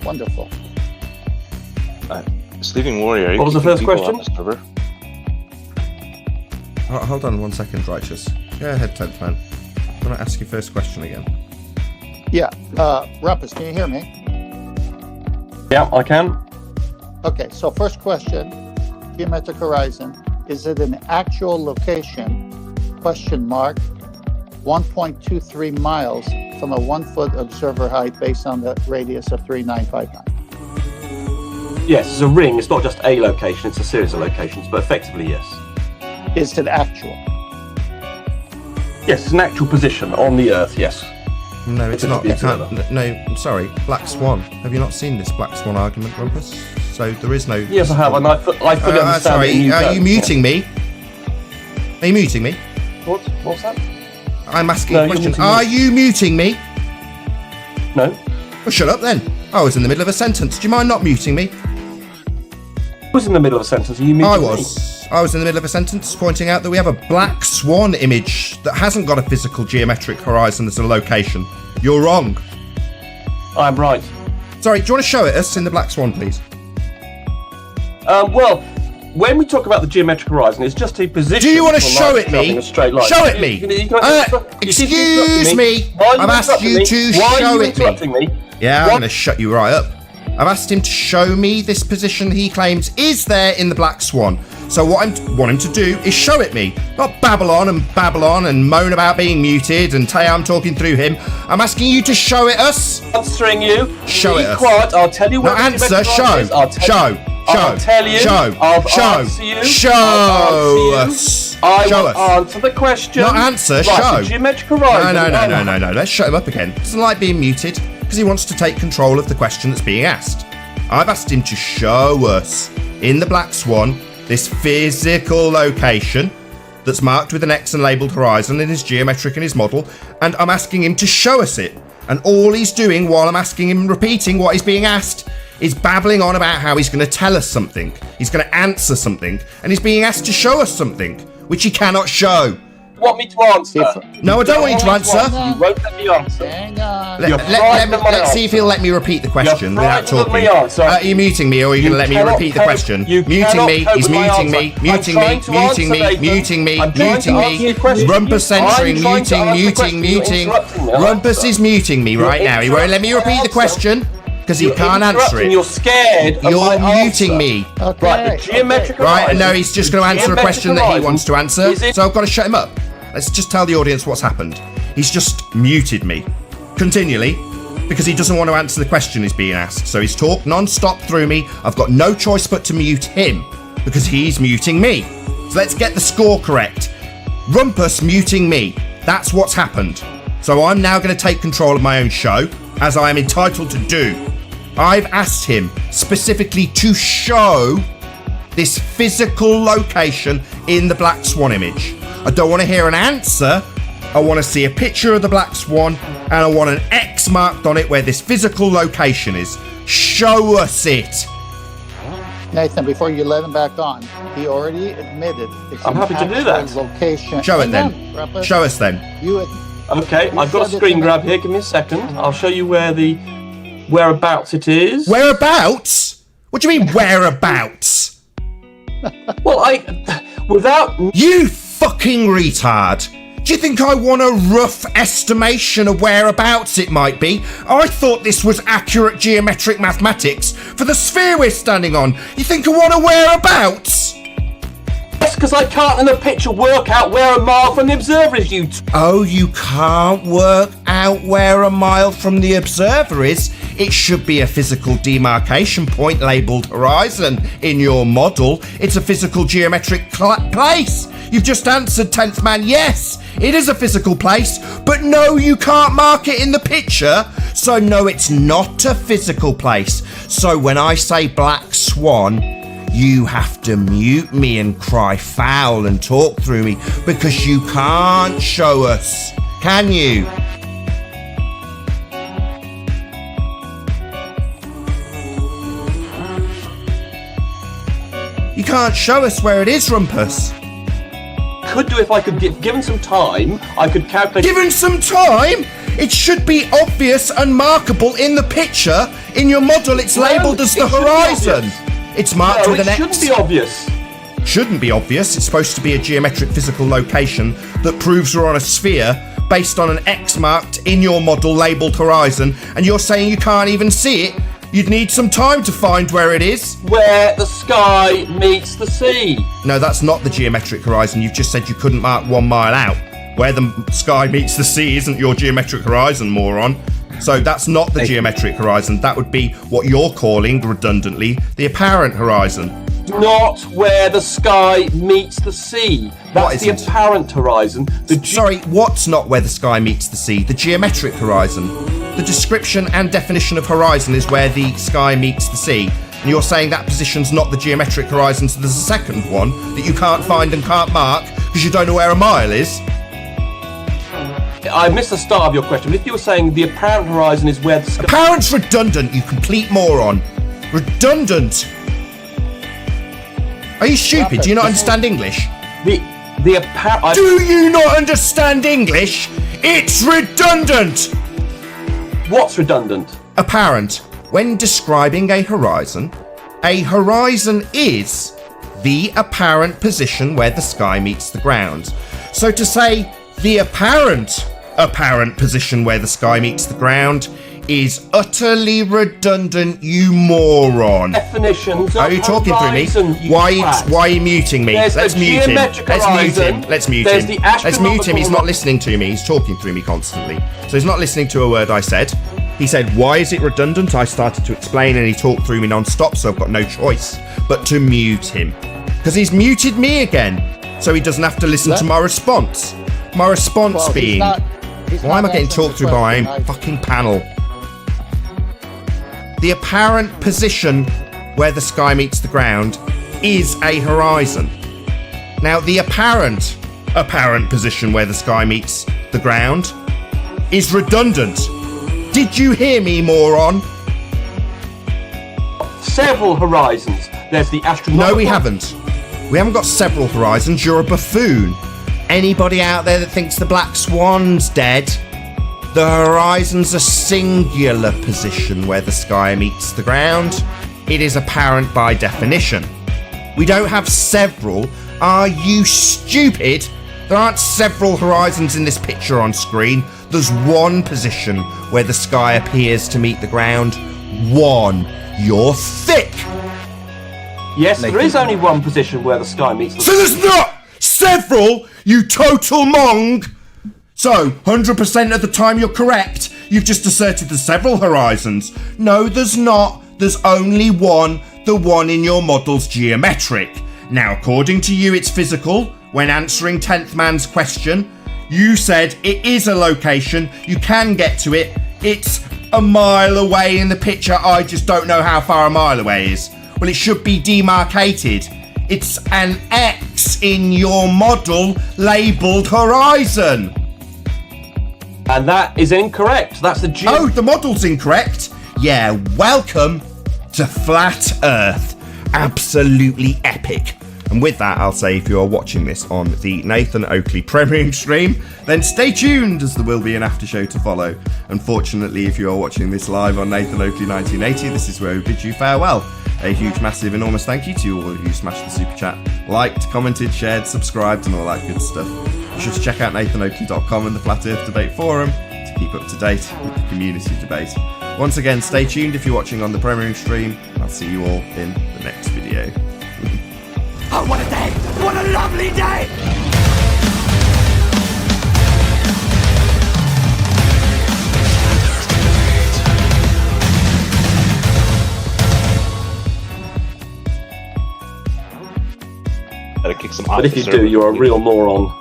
Wonderful. Sleeping Warrior. What was the first question? Hold on 1 second, Righteous. Go ahead, 10th man. I'm going to ask your first question again. Yeah. Rumpus, can you hear me? Yeah, I can. Okay, so first question, geometric horizon. Is it an actual location, question mark, 1.23 miles from a 1 foot observer height based on the radius of 3959? Yes, it's a ring. It's not just a location. It's a series of locations, but effectively, yes. Is it actual? Yes, it's an actual position on the Earth, yes. No, it's not. You can't. No, I'm sorry. Black Swan. Have you not seen this Black Swan argument, Rumpus? So there is no... Yes, I have, and I fully understand. Sorry, are you muting me? Are you muting me? What's that? I'm asking a question. Are you muting me? No. Well, shut up then. I was in the middle of a sentence. Do you mind not muting me? I was in the middle of a sentence. Are you muting me? I was in the middle of a sentence pointing out that we have a black swan image that hasn't got a physical geometric horizon as a location. You're wrong. I'm right. Sorry, do you want to show it us in the black swan, please? Well, when we talk about the geometric horizon, it's just a position. Do you want to show it me? Show it me. Excuse me. I've asked you to show it me. Yeah, I'm going to shut you right up. I've asked him to show me this position he claims is there in the black swan. So what I want him to do is show it me. Not babble on and moan about being muted and tell you I'm talking through him. I'm asking you to show it us. Answering you. Show it us. Quiet. I'll tell you where the answer. Show. Show. I'll tell you. Show. I'll show. Answer you. Show us. I will answer the question. Not answer. Right, show. Geometric horizon. No. Let's shut him up again. Doesn't like being muted because he wants to take control of the question that's being asked. I've asked him to show us in the black swan this physical location that's marked with an X and labelled horizon in his geometric in his model, and I'm asking him to show us it. And all he's doing while I'm asking him, repeating what he's being asked, is babbling on about how he's going to tell us something. He's going to answer something, and he's being asked to show us something, which he cannot show. You want me to answer? No, I don't want you to answer. You won't let me answer. Hang on. Let's see if he'll let me repeat the question without talking. Are you muting me, or are you going to let me repeat the question? Muting me, he's muting me, muting me, muting me, muting me, muting me. Rumpus censoring, muting. Rumpus is muting me right now. He won't let me repeat the question because he can't answer it. You're scared. You're muting me. Okay. Geometric right, no, he's just going to answer a question that he wants to answer, so I've got to shut him up. Let's just tell the audience what's happened. He's just muted me continually because he doesn't want to answer the question he's being asked. So he's talked non-stop through me. I've got no choice but to mute him because he's muting me. So let's get the score correct. Rumpus muting me. That's what's happened. So I'm now going to take control of my own show, as I am entitled to do. I've asked him specifically to show this physical location in the black swan image. I don't want to hear an answer. I want to see a picture of the black swan, and I want an X marked on it where this physical location is. Show us it. Nathan, before you let him back on, he already admitted it's I'm happy to do that. Location. Show it then. Show us then. Okay, I've got a screen grab here. Give me a second. I'll show you whereabouts it is. Whereabouts? What do you mean whereabouts? Well, You fucking retard. Do you think I want a rough estimation of whereabouts it might be? I thought this was accurate geometric mathematics for the sphere we're standing on. You think I want a whereabouts? Yes, because I can't in the picture work out where a mile from the observer is, Oh, you can't work out where a mile from the observer is? It should be a physical demarcation point labelled horizon in your model. It's a physical geometric place. You've just answered, 10th man, yes, it is a physical place, but no, you can't mark it in the picture. So no, it's not a physical place. So when I say black swan, you have to mute me and cry foul and talk through me because you can't show us, can you? You can't show us where it is, Rumpus. Could do if I could given some time. I could calculate. Given some time? It should be obvious and markable in the picture. In your model, it's labelled as the horizon. It's marked with an X. It shouldn't be obvious. Shouldn't be obvious. It's supposed to be a geometric physical location that proves we're on a sphere based on an X marked in your model labelled horizon, and you're saying you can't even see it. You'd need some time to find where it is. Where the sky meets the sea. No, that's not the geometric horizon. You've just said you couldn't mark 1 mile out. Where the sky meets the sea isn't your geometric horizon, moron. So that's not the geometric horizon. That would be what you're calling, redundantly, the apparent horizon. Not where the sky meets the sea. That's the apparent horizon. Sorry, what's not where the sky meets the sea? The geometric horizon. The description and definition of horizon is where the sky meets the sea. And you're saying that position's not the geometric horizon, so there's a second one that you can't find and can't mark because you don't know where a mile is? I missed the start of your question. If you were saying the apparent horizon is where the sky... Apparent's redundant, you complete moron. Redundant. Are you stupid? Do you not understand English? The apparent... Do you not understand English? It's redundant! What's redundant? Apparent. When describing a horizon is the apparent position where the sky meets the ground. So to say the apparent position where the sky meets the ground is utterly redundant, you moron. Definitions. Are you talking through me? Why are you muting me? Let's mute him. Let's mute him. He's not listening to me. He's talking through me constantly. So he's not listening to a word I said. He said, why is it redundant? I started to explain and he talked through me non-stop, so I've got no choice but to mute him. Because he's muted me again, so he doesn't have to listen to my response. My response being, why am I getting talked through by my own fucking panel? The apparent position where the sky meets the ground is a horizon. Now, the apparent position where the sky meets the ground is redundant. Did you hear me, moron? Several horizons. There's the astronomical... No, we haven't. We haven't got several horizons. You're a buffoon. Anybody out there that thinks the Black Swan's dead? The horizon's a singular position where the sky meets the ground. It is apparent by definition. We don't have several. Are you stupid? There aren't several horizons in this picture on screen. There's one position where the sky appears to meet the ground. One. You're thick. Yes, there is only one position where the sky meets the... So there's not several, you total mong. So, 100% of the time you're correct. You've just asserted there's several horizons. No, there's not. There's only one. The one in your model's geometric. Now, according to you, it's physical. When answering 10th man's question, you said it is a location. You can get to it. It's a mile away in the picture. I just don't know how far a mile away is. Well, it should be demarcated. It's an X in your model labelled horizon. And that is incorrect. That's the... Oh, the model's incorrect? Yeah, welcome to Flat Earth. Absolutely epic. And with that, I'll say if you are watching this on the Nathan Oakley premiering stream, then stay tuned as there will be an after show to follow. Unfortunately, if you are watching this live on Nathan Oakley 1980, this is where we bid you farewell. A huge, massive, enormous thank you to all of you who smashed the super chat, liked, commented, shared, subscribed, and all that good stuff. Be sure to check out nathanoakley.com and the Flat Earth Debate Forum to keep up to date with the community debate. Once again, stay tuned if you're watching on the premiering stream. I'll see you all in the next video. Oh, what a day! What a lovely day! But if you do, you're a real moron.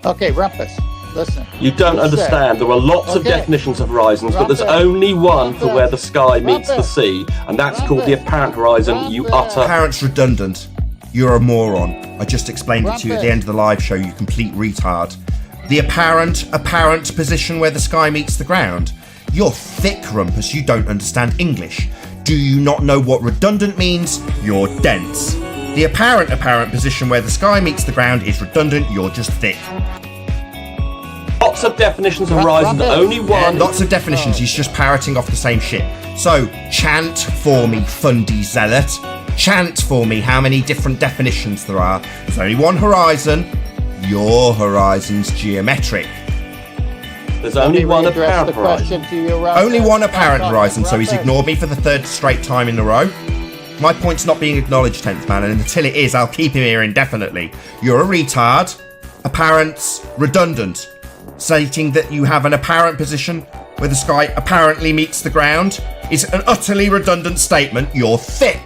Okay, Rumpus, listen. You don't understand. There are lots of definitions of horizons, but there's only one for where the sky meets the sea, and that's called the apparent horizon, you utter... Apparent's redundant. You're a moron. I just explained it to you at the end of the live show, you complete retard. The apparent position where the sky meets the ground. You're thick, Rumpus. You don't understand English. Do you not know what redundant means? You're dense. The apparent position where the sky meets the ground is redundant. You're just thick. Lots lots of definitions of horizon, but only one. Lots of definitions. He's just parroting off the same shit. So, chant for me, Fundy Zealot. Chant for me how many different definitions there are. There's only one horizon. Your horizon's geometric. There's only one apparent horizon. Only one apparent horizon, so he's ignored me for the third straight time in a row. My point's not being acknowledged, 10th man, and until it is, I'll keep him here indefinitely. You're a retard. Apparent, redundant. Stating that you have an apparent position where the sky apparently meets the ground is an utterly redundant statement. You're thick.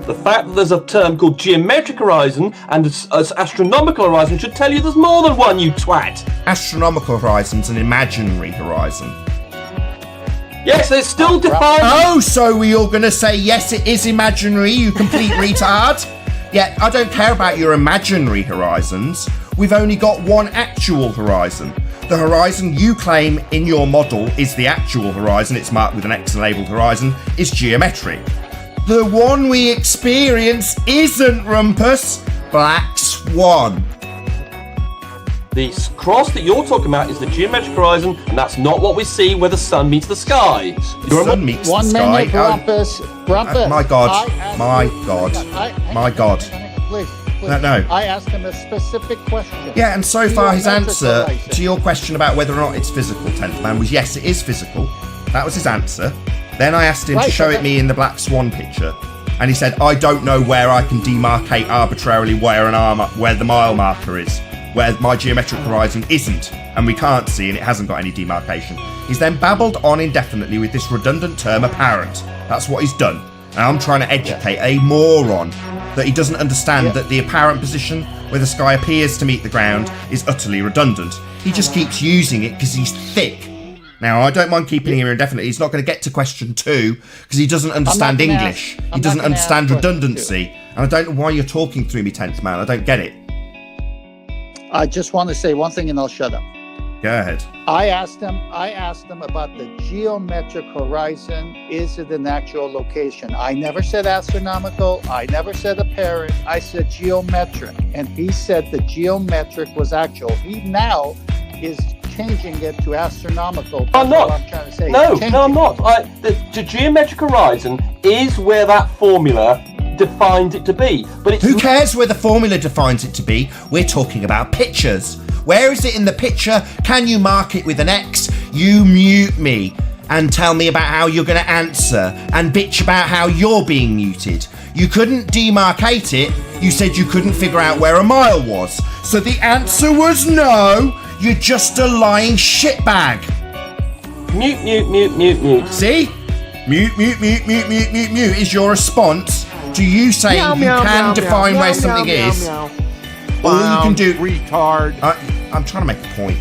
The fact that there's a term called geometric horizon and astronomical horizon should tell you there's more than one, you twat. Astronomical horizon's an imaginary horizon. Yes, it's still defined. Oh, so we're all going to say, yes, it is imaginary, you complete retard? Yeah, I don't care about your imaginary horizons. We've only got one actual horizon. The horizon you claim in your model is the actual horizon, it's marked with an X labelled horizon, is geometric. The one we experience isn't, Rumpus. Black Swan. The cross that you're talking about is the geometric horizon, and that's not what we see where the sun meets the sky. The sun meets the sky. 1 minute, Rumpus. Rumpus. My God. My God. My God. Please. No. I asked him a specific question. Yeah, and so far his answer to your question about whether or not it's physical, 10th man, was yes, it is physical. That was his answer. Then I asked him to show it me in the Black Swan picture, and he said, I don't know where I can demarcate arbitrarily where the mile marker is, where my geometric horizon isn't, and we can't see, and it hasn't got any demarcation. He's then babbled on indefinitely with this redundant term apparent. That's what he's done. And I'm trying to educate a moron that he doesn't understand that the apparent position where the sky appears to meet the ground is utterly redundant. He just keeps using it because he's thick. Now, I don't mind keeping him here indefinitely. He's not going to get to question 2 because he doesn't understand English. He doesn't understand redundancy. And I don't know why you're talking through me, 10th man. I don't get it. I just want to say one thing and I'll shut up. Go ahead. I asked him about the geometric horizon. Is it an actual location? I never said astronomical. I never said apparent. I said geometric. And he said the geometric was actual. He now is changing it to astronomical. I'm not. I'm trying to say. No, I'm not. The geometric horizon is where that formula defines it to be. But it's who cares where the formula defines it to be? We're talking about pictures. Where is it in the picture? Can you mark it with an X? You mute me and tell me about how you're going to answer and bitch about how you're being muted. You couldn't demarcate it. You said you couldn't figure out where a mile was. So the answer was no. You're just a lying shitbag. Mute. See? Mute is your response to you saying you can define where something is. All you can do... retard. I'm trying to make a point.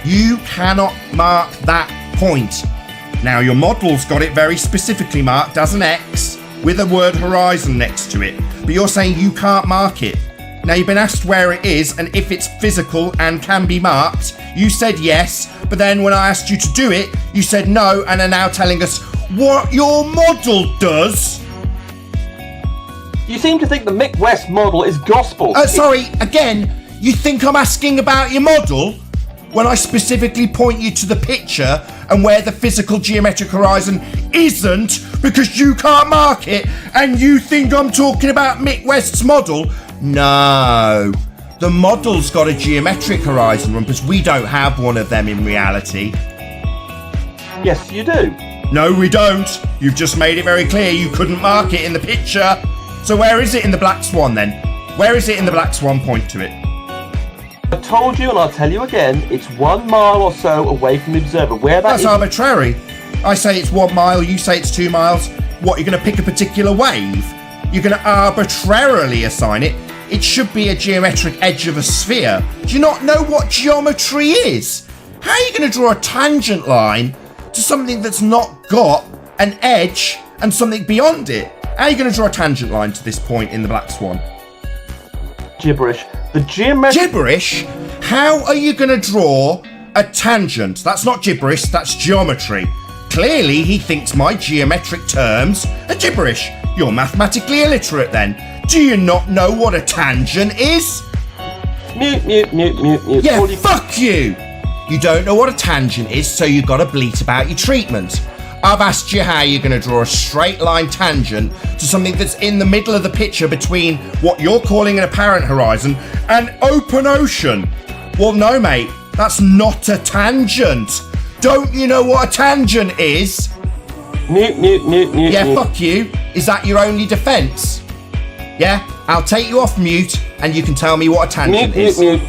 You cannot mark that point. Now, your model's got it very specifically marked as an X with a word horizon next to it. But you're saying you can't mark it. Now, you've been asked where it is and if it's physical and can be marked. You said yes, but then when I asked you to do it, you said no and are now telling us what your model does. You seem to think the Mick West model is gospel. Sorry, again, you think I'm asking about your model when I specifically point you to the picture and where the physical geometric horizon isn't because you can't mark it and you think I'm talking about Mick West's model? No. The model's got a geometric horizon, Rumpus. We don't have one of them in reality. Yes, you do. No, we don't. You've just made it very clear you couldn't mark it in the picture. So where is it in the Black Swan then? Where is it in the Black Swan? Point to it. I told you and I'll tell you again, it's 1 mile or so away from the observer. Where that That's is... arbitrary. I say it's 1 mile, you say it's 2 miles. What, you're going to pick a particular wave? You're going to arbitrarily assign it. It should be a geometric edge of a sphere. Do you not know what geometry is? How are you going to draw a tangent line to something that's not got an edge and something beyond it? How are you going to draw a tangent line to this point in the Black Swan? Gibberish. The geometric... Gibberish? How are you going to draw a tangent? That's not gibberish, that's geometry. Clearly, he thinks my geometric terms are gibberish. You're mathematically illiterate then. Do you not know what a tangent is? Mute. Yeah, All you- fuck you! You don't know what a tangent is, so you gotta bleat about your treatment. I've asked you how you're gonna draw a straight line tangent to something that's in the middle of the picture between what you're calling an apparent horizon and open ocean. Well, no, mate, that's not a tangent. Don't you know what a tangent is? Mute. Yeah, fuck you. Is that your only defence? Yeah, I'll take you off mute and you can tell me what a tangent is. Mute.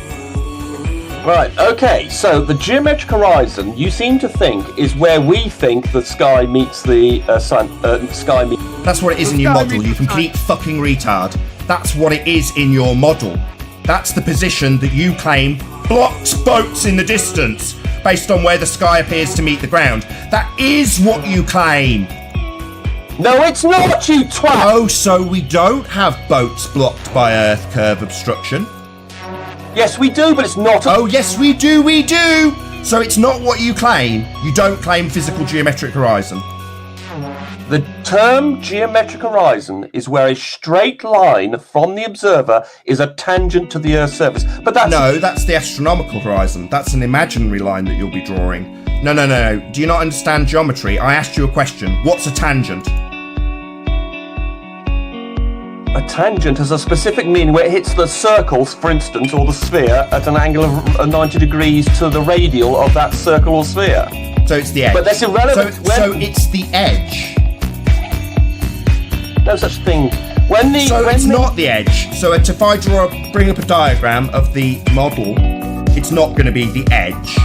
Right, okay, so the geometric horizon, you seem to think, is where we think the sky meets the sky meets... That's what it is in your model, you complete fucking retard. That's what it is in your model. That's the position that you claim blocks boats in the distance, based on where the sky appears to meet the ground. That is what you claim. No, it's not, you twat! Oh, so we don't have boats blocked by Earth curve obstruction? Yes, we do, but it's not... Oh, yes, we do! So it's not what you claim. You don't claim physical geometric horizon. The term geometric horizon is where a straight line from the observer is a tangent to the Earth's surface. But that's... No, that's the astronomical horizon. That's an imaginary line that you'll be drawing. No. Do you not understand geometry? I asked you a question. What's a tangent? A tangent has a specific meaning where it hits the circle, for instance, or the sphere at an angle of 90 degrees to the radial of that circle or sphere. So it's the edge. But that's irrelevant. So it's the edge. No such thing. It's not the edge. So if I bring up a diagram of the model, it's not going to be the edge.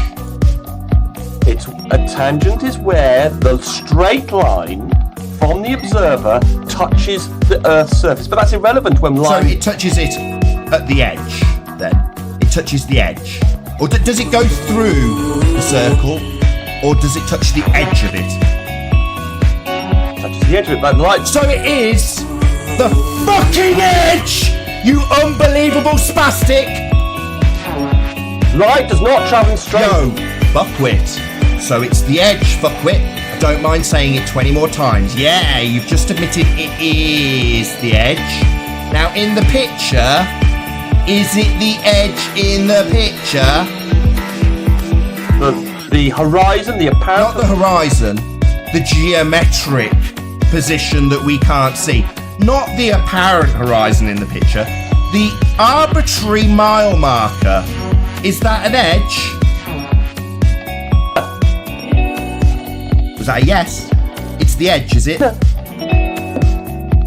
It's a tangent is where the straight line from the observer touches the Earth's surface, but that's irrelevant when line. So it touches it at the edge, then. It touches the edge, or does it go through the circle, or does it touch the edge of it? Touches the edge of it, but light. So it is the fucking edge, you unbelievable spastic. Light does not travel straight. No, fuckwit. So it's the edge, fuckwit. Don't mind saying it 20 more times. Yeah, you've just admitted it is the edge. Now, in the picture, is it the edge in the picture? The horizon, the apparent... Not the horizon, the geometric position that we can't see. Not the apparent horizon in the picture. The arbitrary mile marker. Is that an edge? Was that a yes? It's the edge, is it?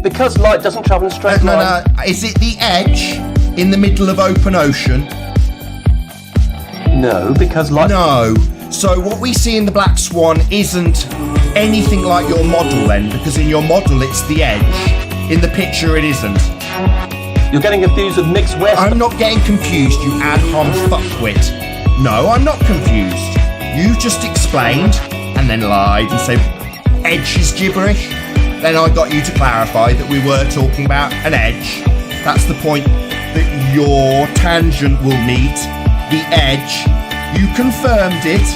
Because light doesn't travel in a straight line. No. Is it the edge in the middle of open ocean? No, because light... No. So what we see in the Black Swan isn't anything like your model then, because in your model it's the edge. In the picture it isn't. You're getting confused with mixed west. I'm not getting confused, you ad hom fuckwit. No, I'm not confused. You just explained and then lied and said edge is gibberish. Then I got you to clarify that we were talking about an edge. That's the point, that your tangent will meet the edge. You confirmed it.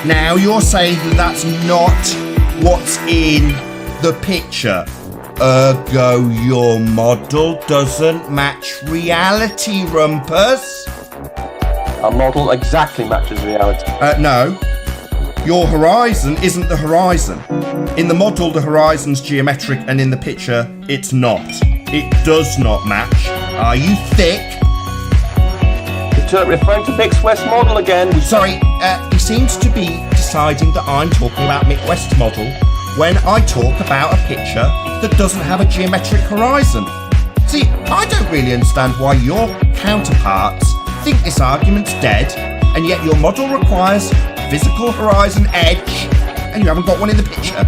Now you're saying that that's not what's in the picture. Ergo, your model doesn't match reality, rumpus. A model exactly matches reality. No. Your horizon isn't the horizon. In the model, the horizon's geometric, and in the picture, it's not. It does not match. Are you thick? Referring to mixed west model again. Sorry, he seems to be deciding that I'm talking about mixed west model when I talk about a picture that doesn't have a geometric horizon. See, I don't really understand why your counterparts think this argument's dead, and yet your model requires physical horizon edge, and you haven't got one in the picture.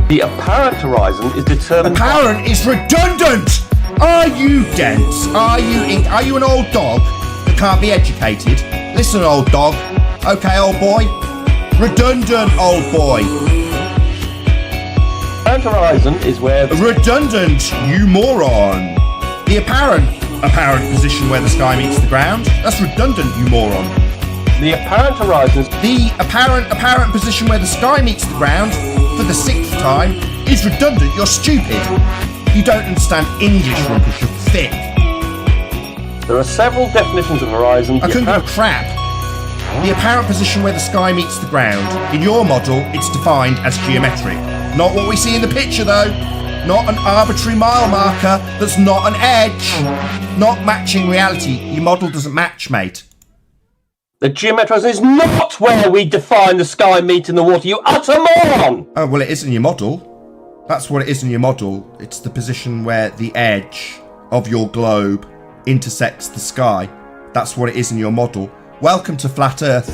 The apparent horizon is determined... Apparent is redundant! Are you dense? Are you an old dog that can't be educated? Listen, old dog. Okay, old boy. Redundant, old boy. Apparent horizon is where... Redundant, you moron. The apparent position where the sky meets the ground. That's redundant, you moron. The apparent horizon... The apparent position where the sky meets the ground for the 6th time is redundant. You're stupid. You don't understand English, rumpus, you're thick. There are several definitions of horizon. I couldn't give a crap. The apparent position where the sky meets the ground. In your model, it's defined as geometric. Not what we see in the picture, though. Not an arbitrary mile marker that's not an edge. Not matching reality. Your model doesn't match, mate. The geometric horizon is not where we define the sky meeting the water, you utter moron! Oh, well, it is in your model. That's what it is in your model. It's the position where the edge of your globe intersects the sky. That's what it is in your model. Welcome to Flat Earth.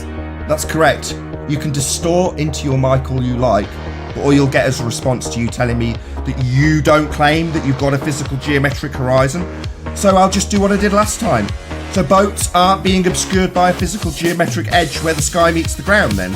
That's correct. You can distort into your mic all you like, but all you'll get is a response to you telling me that you don't claim that you've got a physical geometric horizon. So I'll just do what I did last time. So boats aren't being obscured by a physical geometric edge where the sky meets the ground then?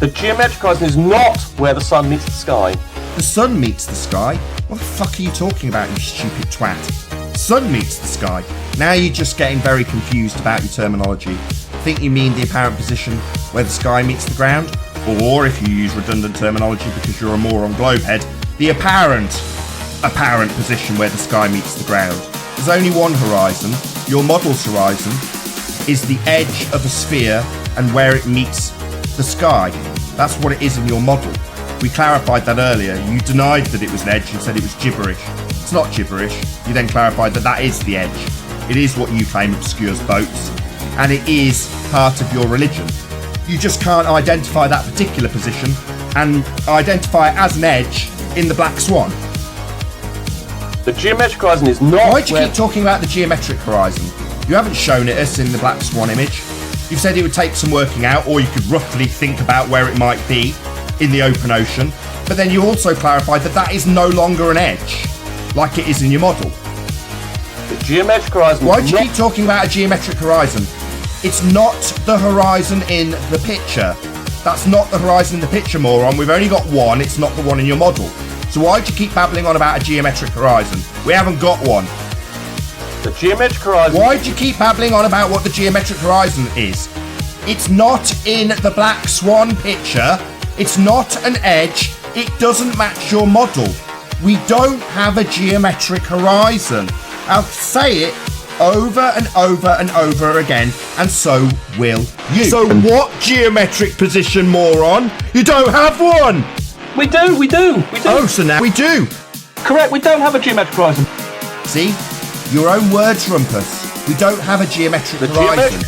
The geometric horizon is not where the sun meets the sky. The sun meets the sky? What the fuck are you talking about, you stupid twat? Sun meets the sky. Now you're just getting very confused about your terminology. I think you mean the apparent position where the sky meets the ground? Or, if you use redundant terminology because you're a moron globehead, the apparent position where the sky meets the ground. There's only one horizon. Your model's horizon is the edge of a sphere and where it meets the sky. That's what it is in your model. We clarified that earlier. You denied that it was an edge and said it was gibberish. It's not gibberish. You then clarified that that is the edge. It is what you claim obscures boats, and it is part of your religion. You just can't identify that particular position and identify it as an edge in the Black Swan. The geometric horizon is not. Why do you keep talking about the geometric horizon? You haven't shown it us in the Black Swan image. You've said it would take some working out, or you could roughly think about where it might be in the open ocean. But then you also clarified that that is no longer an edge, like it is in your model. The geometric horizon. Why do you keep talking about a geometric horizon? It's not the horizon in the picture. That's not the horizon in the picture, moron. We've only got one. It's not the one in your model. So why do you keep babbling on about a geometric horizon? We haven't got one. The geometric horizon. Why do you keep babbling on about what the geometric horizon is? It's not in the Black Swan picture. It's not an edge. It doesn't match your model. We don't have a geometric horizon. I'll say it over and over and over again, and so will you. So what geometric position, moron? You don't have one! We do. Oh, so now we do. Correct, we don't have a geometric horizon. See? Your own words, Rumpus. We don't have a geometric horizon.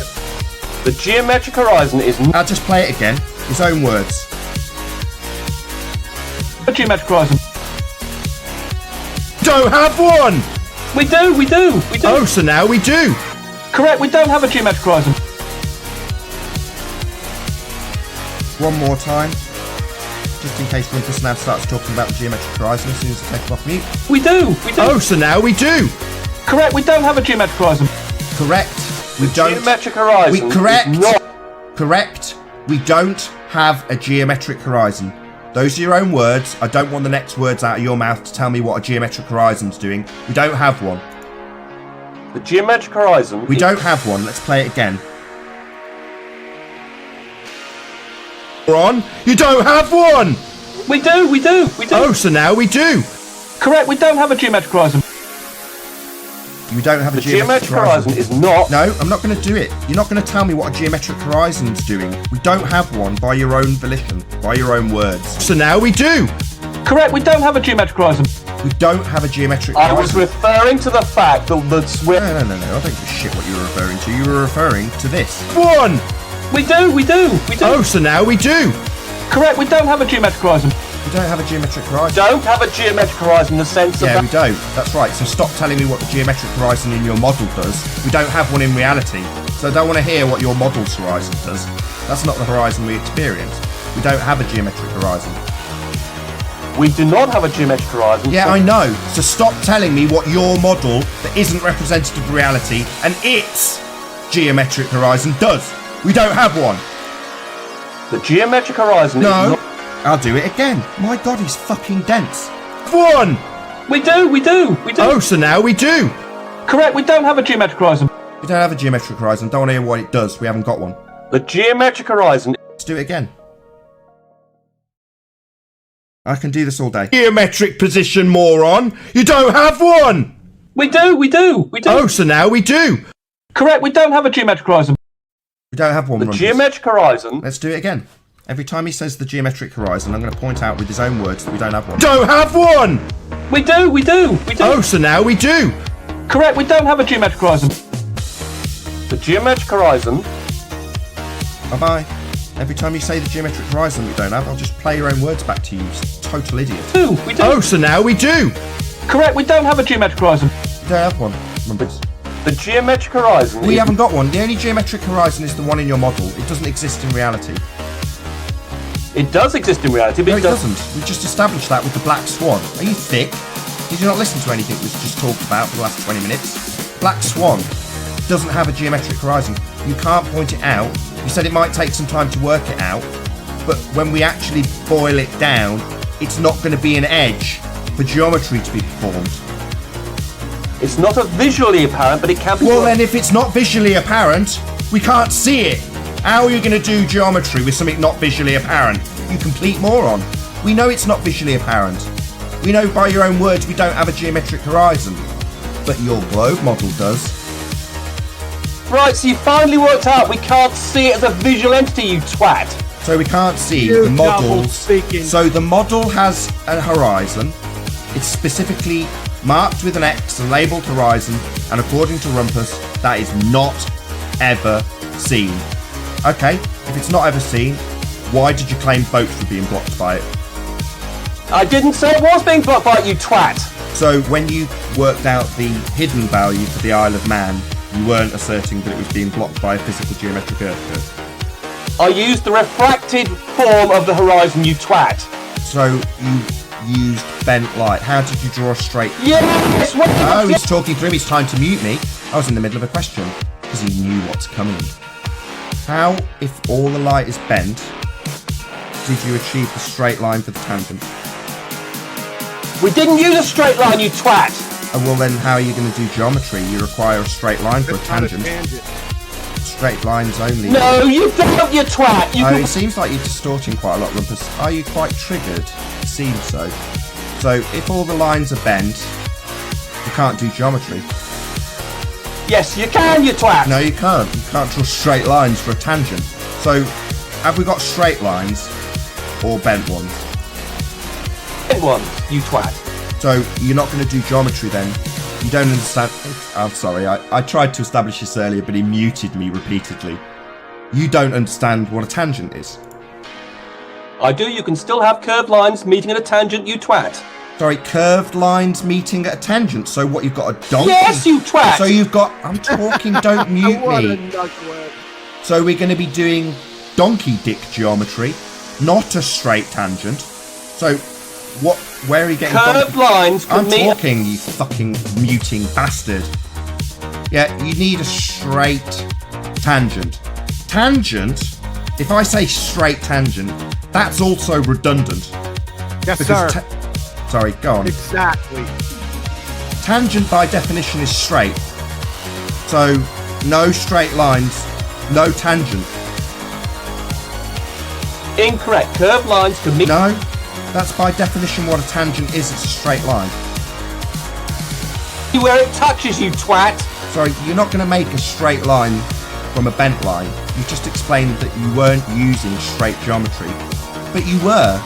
The geometric horizon is not. I'll just play it again. His own words. A geometric horizon. Don't have one! We do. Oh, so now we do. Correct, we don't have a geometric horizon. One more time. Just in case Rumpus now starts talking about the geometric horizon as soon as I take him off mute. We do. Oh, so now we do. Correct, we don't have a geometric horizon. Correct. We don't. Geometric horizon. Correct. Is not. Correct. We don't have a geometric horizon. Those are your own words. I don't want the next words out of your mouth to tell me what a geometric horizon's doing. We don't have one. The geometric horizon. We don't have one. Let's play it again. Ron, you don't have one! We do. Oh, so now we do. Correct, we don't have a geometric horizon. You don't have a the geometric horizon is not. No, I'm not going to do it. You're not going to tell me what a geometric horizon's doing. We don't have one by your own volition, by your own words. So now we do. Correct, we don't have a geometric horizon. We don't have a geometric horizon. I was referring to the fact that the swim. No. I don't give a shit what you were referring to. You were referring to this. One. We do. Oh, so now we do. Correct, we don't have a geometric horizon. We don't have a geometric horizon. Don't have a geometric horizon in the sense of. Yeah, we don't. That's right. So stop telling me what the geometric horizon in your model does. We don't have one in reality. So I don't want to hear what your model's horizon does. That's not the horizon we experience. We don't have a geometric horizon. We do not have a geometric horizon. Yeah, I know. So stop telling me what your model that isn't representative of reality and its geometric horizon does. We don't have one. The geometric horizon is not. I'll do it again. My God, he's fucking dense. One! We do. Oh, so now we do. Correct, we don't have a geometric horizon. We don't have a geometric horizon. Don't want to hear what it does. We haven't got one. The geometric horizon. Let's do it again. I can do this all day. Geometric position, moron. You don't have one. We do. Oh, so now we do. Correct, we don't have a geometric horizon. We don't have one. The Rumpus. geometric horizon. Let's do it again. Every time he says the geometric horizon, I'm going to point out with his own words that we don't have one. Don't have one! We do. Oh, so now we do. Correct, we don't have a geometric horizon. The geometric horizon. Bye-bye. Every time you say the geometric horizon we don't have, I'll just play your own words back to you, you total idiot. We do. Oh, so now we do. Correct, we don't have a geometric horizon. We don't have one. Rumpus. The geometric horizon. We haven't got one. The only geometric horizon is the one in your model. It doesn't exist in reality. It does exist in reality, but No, it doesn't. We just established that with the black swan. Are you thick? Did you not listen to anything that was just talked about for the last 20 minutes? Black swan doesn't have a geometric horizon. You can't point it out. You said it might take some time to work it out, but when we actually boil it down, it's not going to be an edge for geometry to be performed. It's not a visually apparent, but it can be. Well, then if it's not visually apparent, we can't see it. How are you going to do geometry with something not visually apparent? You complete moron. We know it's not visually apparent. We know by your own words we don't have a geometric horizon. But your globe model does. Right, so you finally worked out we can't see it as a visual entity, you twat. So we can't see You the model. double-speaking. So the model has a horizon. It's specifically marked with an X and labelled horizon, and according to Rumpus, that is not ever seen. Okay, if it's not ever seen, why did you claim boats were being blocked by it? I didn't say it was being blocked by it, you twat. So when you worked out the hidden value for the Isle of Man, you weren't asserting that it was being blocked by a physical geometric earth curve. I used the refracted form of the horizon, you twat. So you used bent light. How did you draw a straight? Yes, what? Oh, he's talking through. It's time to mute me. I was in the middle of a question because he knew what's coming. How, if all the light is bent, did you achieve the straight line for the tangent? We didn't use a straight line, you twat. Oh, well then, how are you going to do geometry? You require a straight line for a It's not a tangent. tangent. Straight lines only. No, you don't, you twat. You Oh, can... it seems like you're distorting quite a lot, Rumpus. Are you quite triggered? It seems so. So, if all the lines are bent, you can't do geometry. Yes, you can, you twat. No, you can't. You can't draw straight lines for a tangent. So, have we got straight lines or bent ones? One, you twat. So, you're not going to do geometry then? You don't understand. I'm sorry, I tried to establish this earlier, but he muted me repeatedly. You don't understand what a tangent is. I do, you can still have curved lines meeting at a tangent, you twat. Sorry, curved lines meeting at a tangent. So what, you've got a donkey? Yes, you twat. So you've got... I'm talking, don't mute What a me. nugget. So we're going to be doing donkey dick geometry, not a straight tangent. So what? Where are you getting Curved lines can I'm meet... talking, you fucking muting bastard. Yeah, you need a straight tangent. Tangent, if I say straight tangent, that's also redundant. Yes, sir. Sorry, go on. Exactly. Tangent by definition is straight. So, no straight lines, no tangent. Incorrect. Curved lines can meet... No, that's by definition what a tangent is, it's a straight line. Where it touches, you twat. Sorry, you're not going to make a straight line from a bent line. You just explained that you weren't using straight geometry. But you were.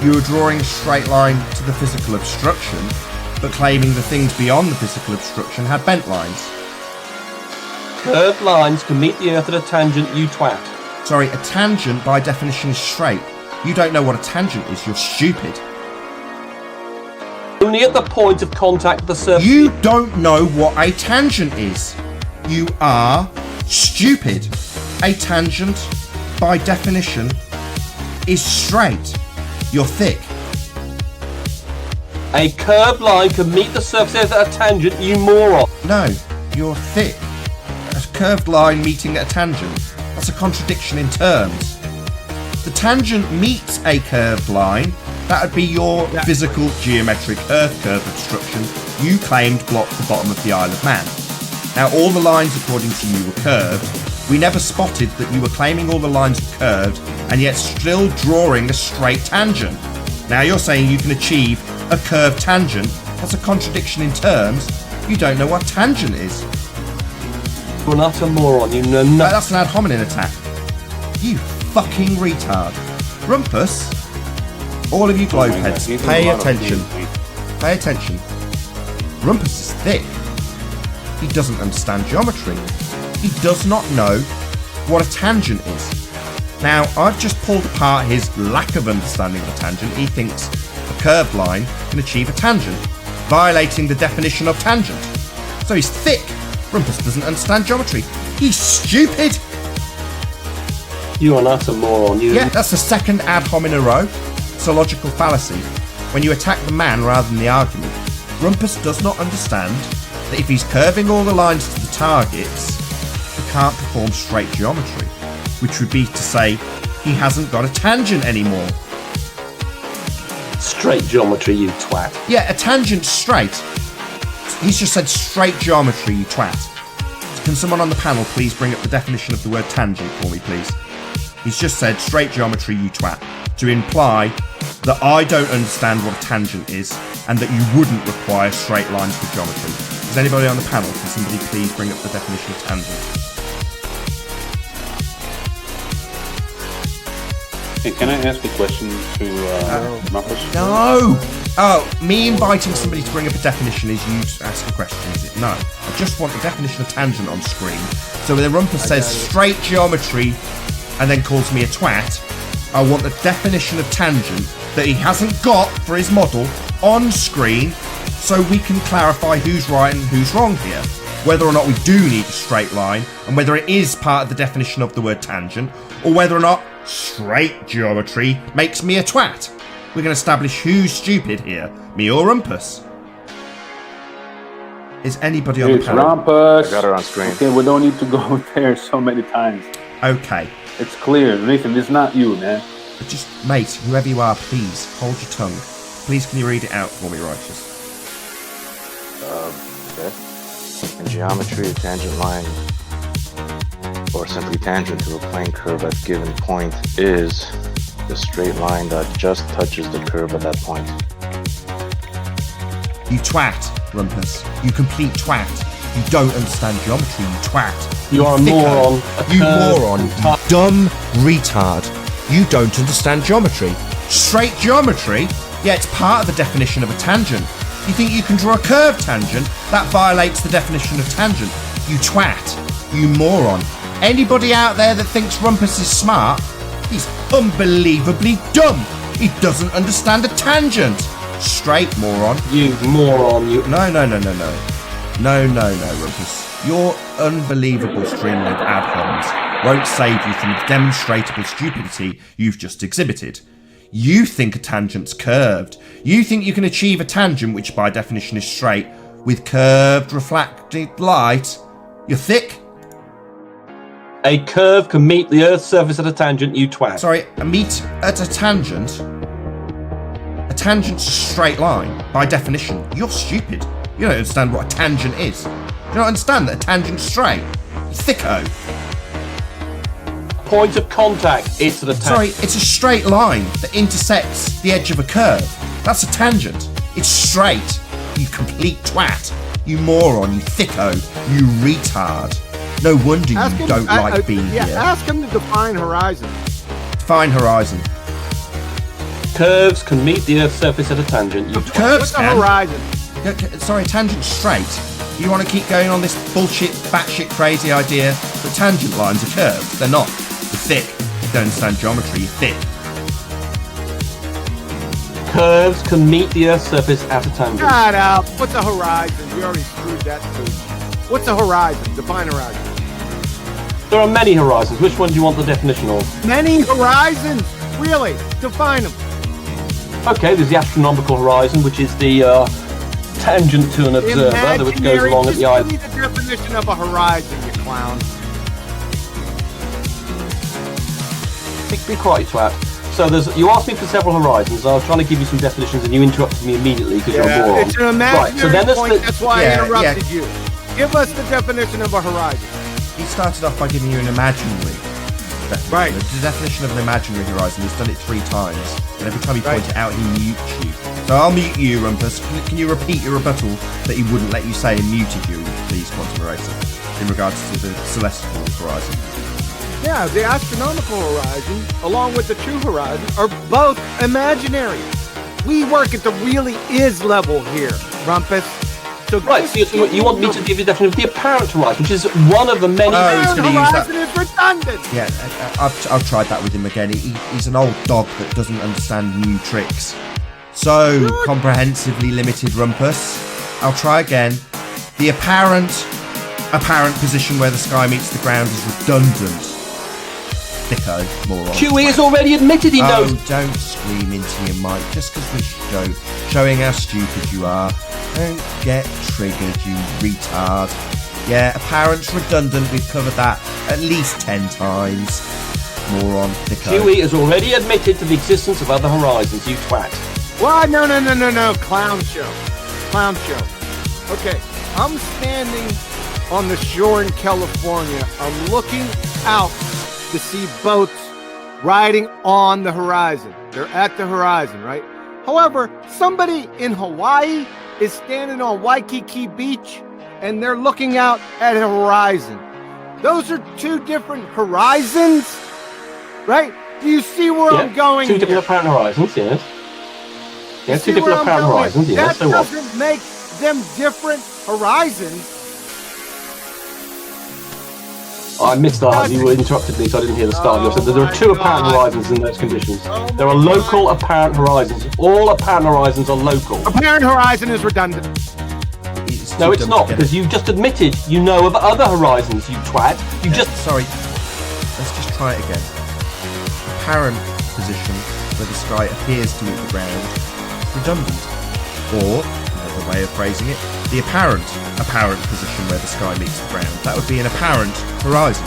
You were drawing a straight line to the physical obstruction, but claiming the things beyond the physical obstruction had bent lines. Curved lines can meet the earth at a tangent, you twat. Sorry, a tangent by definition is straight. You don't know what a tangent is, you're stupid. Only at the point of contact with the surface. You don't know what a tangent is. You are stupid. A tangent, by definition, is straight. You're thick. A curved line can meet the surface area at a tangent, you moron. No, you're thick. A curved line meeting at a tangent. That's a contradiction in terms. The tangent meets a curved line. That would be your physical geometric earth curve obstruction you claimed blocked the bottom of the Isle of Man. Now, all the lines, according to you, were curved. We never spotted that you were claiming all the lines were curved and yet still drawing a straight tangent. Now you're saying you can achieve a curved tangent. That's a contradiction in terms, You don't know what tangent is. You're an utter moron. You know nothing. That's an ad hominem attack. You fucking retard. Rumpus, all of you globeheads, pay attention. Pay attention. Rumpus is thick. He doesn't understand geometry. He does not know what a tangent is. Now, I've just pulled apart his lack of understanding of a tangent. He thinks a curved line can achieve a tangent, violating the definition of tangent. So he's thick. Rumpus doesn't understand geometry. He's stupid. You're an utter moron. Yeah, that's the second ad hominem row. It's a logical fallacy. When you attack the man rather than the argument, Rumpus does not understand that if he's curving all the lines to the targets, he can't perform straight geometry, which would be to say he hasn't got a tangent anymore. Straight geometry, you twat. Yeah, a tangent's straight. He's just said straight geometry, you twat. Can someone on the panel please bring up the definition of the word tangent for me, please? He's just said straight geometry, you twat, to imply that I don't understand what a tangent is and that you wouldn't require straight lines for geometry. Is anybody on the panel? Can somebody please bring up the definition of tangent? Hey, can I ask a question to Rumpus? No! Oh, me inviting somebody to bring up a definition is you to ask a question, is it? No. I just want the definition of tangent on screen. So when the Rumpus says straight geometry and then calls me a twat, I want the definition of tangent that he hasn't got for his model on screen so we can clarify who's right and who's wrong here. Whether or not we do need a straight line and whether it is part of the definition of the word tangent or whether or not straight geometry makes me a twat. We can establish who's stupid here, me or Rumpus. Is anybody on the panel? Rumpus. I got her on screen. Okay, we don't need to go there so many times. Okay. It's clear. Nathan, it's not you, man. But just, mate, whoever you are, please, hold your tongue. Please, can you read it out for me, Righteous? Okay. In geometry, a tangent line, or simply tangent to a plane curve at a given point, is the straight line that just touches the curve at that point. You twat, Rumpus. You complete twat. You don't understand geometry, you twat. You are a moron. You moron. You dumb retard. You don't understand geometry. Straight geometry? Yeah, it's part of the definition of a tangent. You think you can draw a curved tangent? That violates the definition of tangent. You twat. You moron. Anybody out there that thinks Rumpus is smart? He's unbelievably dumb. He doesn't understand a tangent. Straight moron. You moron. You. No, Rumpus. Your unbelievable string of ad homs won't save you from the demonstrable stupidity you've just exhibited. You think a tangent's curved. You think you can achieve a tangent which by definition is straight with curved reflected light. You're thick. A curve can meet the Earth's surface at a tangent, you twat. Sorry, a meet at a tangent? A tangent's a straight line. By definition, you're stupid. You don't understand what a tangent is. You don't understand that a tangent's straight. Thicko. Point of contact, it's at a tangent. Sorry, it's a straight line that intersects the edge of a curve. That's a tangent. It's straight. You complete twat. You moron. You thicko. You retard. No wonder you don't like being here. Ask him to define horizon. Define horizon. Curves can meet the Earth's surface at a tangent, you twat. Curves What's a horizon? Sorry, tangent's straight. You want to keep going on this bullshit, batshit crazy idea that tangent lines are curved? They're not. You're thick. You don't understand geometry. You're thick. Curves can meet the Earth's surface at a tangent. Shut up. What's a horizon? We already screwed that too. What's a horizon? Define horizon. There are many horizons. Which one do you want the definition of? Many horizons? Really? Define them. Okay, there's the astronomical horizon, which is the tangent to an observer, which goes along at the eye. Just give me the definition of a horizon, you clown. Be quiet, twat. So you asked me for several horizons. I was trying to give you some definitions, and you interrupted me immediately because you're a moron. It's an imaginary right, so point. That's why I interrupted you. Give us the definition of a horizon. He started off by giving you an imaginary definition. Right. The definition of an imaginary horizon, he's done it 3 times. And every time he Right. points it out, he mutes you. So I'll mute you, Rumpus. Can you repeat your rebuttal that he wouldn't let you say and muted you, please, Quantum Eraser, in regards to the celestial horizon? Yeah, the astronomical horizon, along with the true horizon, are both imaginary. We work at the really is level here, Rumpus. So Right, so you want me to give you the definition of the apparent horizon, which is one of the many... Oh, he's going to use that. horizon is redundant. Yeah, I've tried that with him again. He's an old dog that doesn't understand new tricks. So comprehensively limited, Rumpus. I'll try again. The apparent position where the sky meets the ground is redundant. Dicko, moron. QE has already admitted he knows. Oh, don't scream into your mic just because we're showing how stupid you are. Don't get triggered, you retard. Yeah, apparent's redundant. We've covered that at least 10 times. Moron, Dicko. QE has already admitted to the existence of other horizons, you twat. What? No. Clown show. Okay, I'm standing on the shore in California. I'm looking out to see boats riding on the horizon. They're at the horizon, right? However, somebody in Hawaii is standing on Waikiki Beach and they're looking out at a horizon. Those are 2 different horizons, right? Do you see where I'm going? 2 different apparent horizons, yes. Yeah, 2 different apparent horizons, yes. That doesn't make them different horizons. I missed that. You interrupted me, so I didn't hear the start of your sentence. There are 2 apparent horizons in those conditions. There are local apparent horizons. All apparent horizons are local. Apparent horizon is redundant. No, it's not, because you just admitted you know of other horizons, you twat. Sorry. Let's just try it again. Apparent position where the sky appears to meet the ground, redundant. Or, another way of phrasing it, the apparent position where the sky meets the ground. That would be an apparent horizon.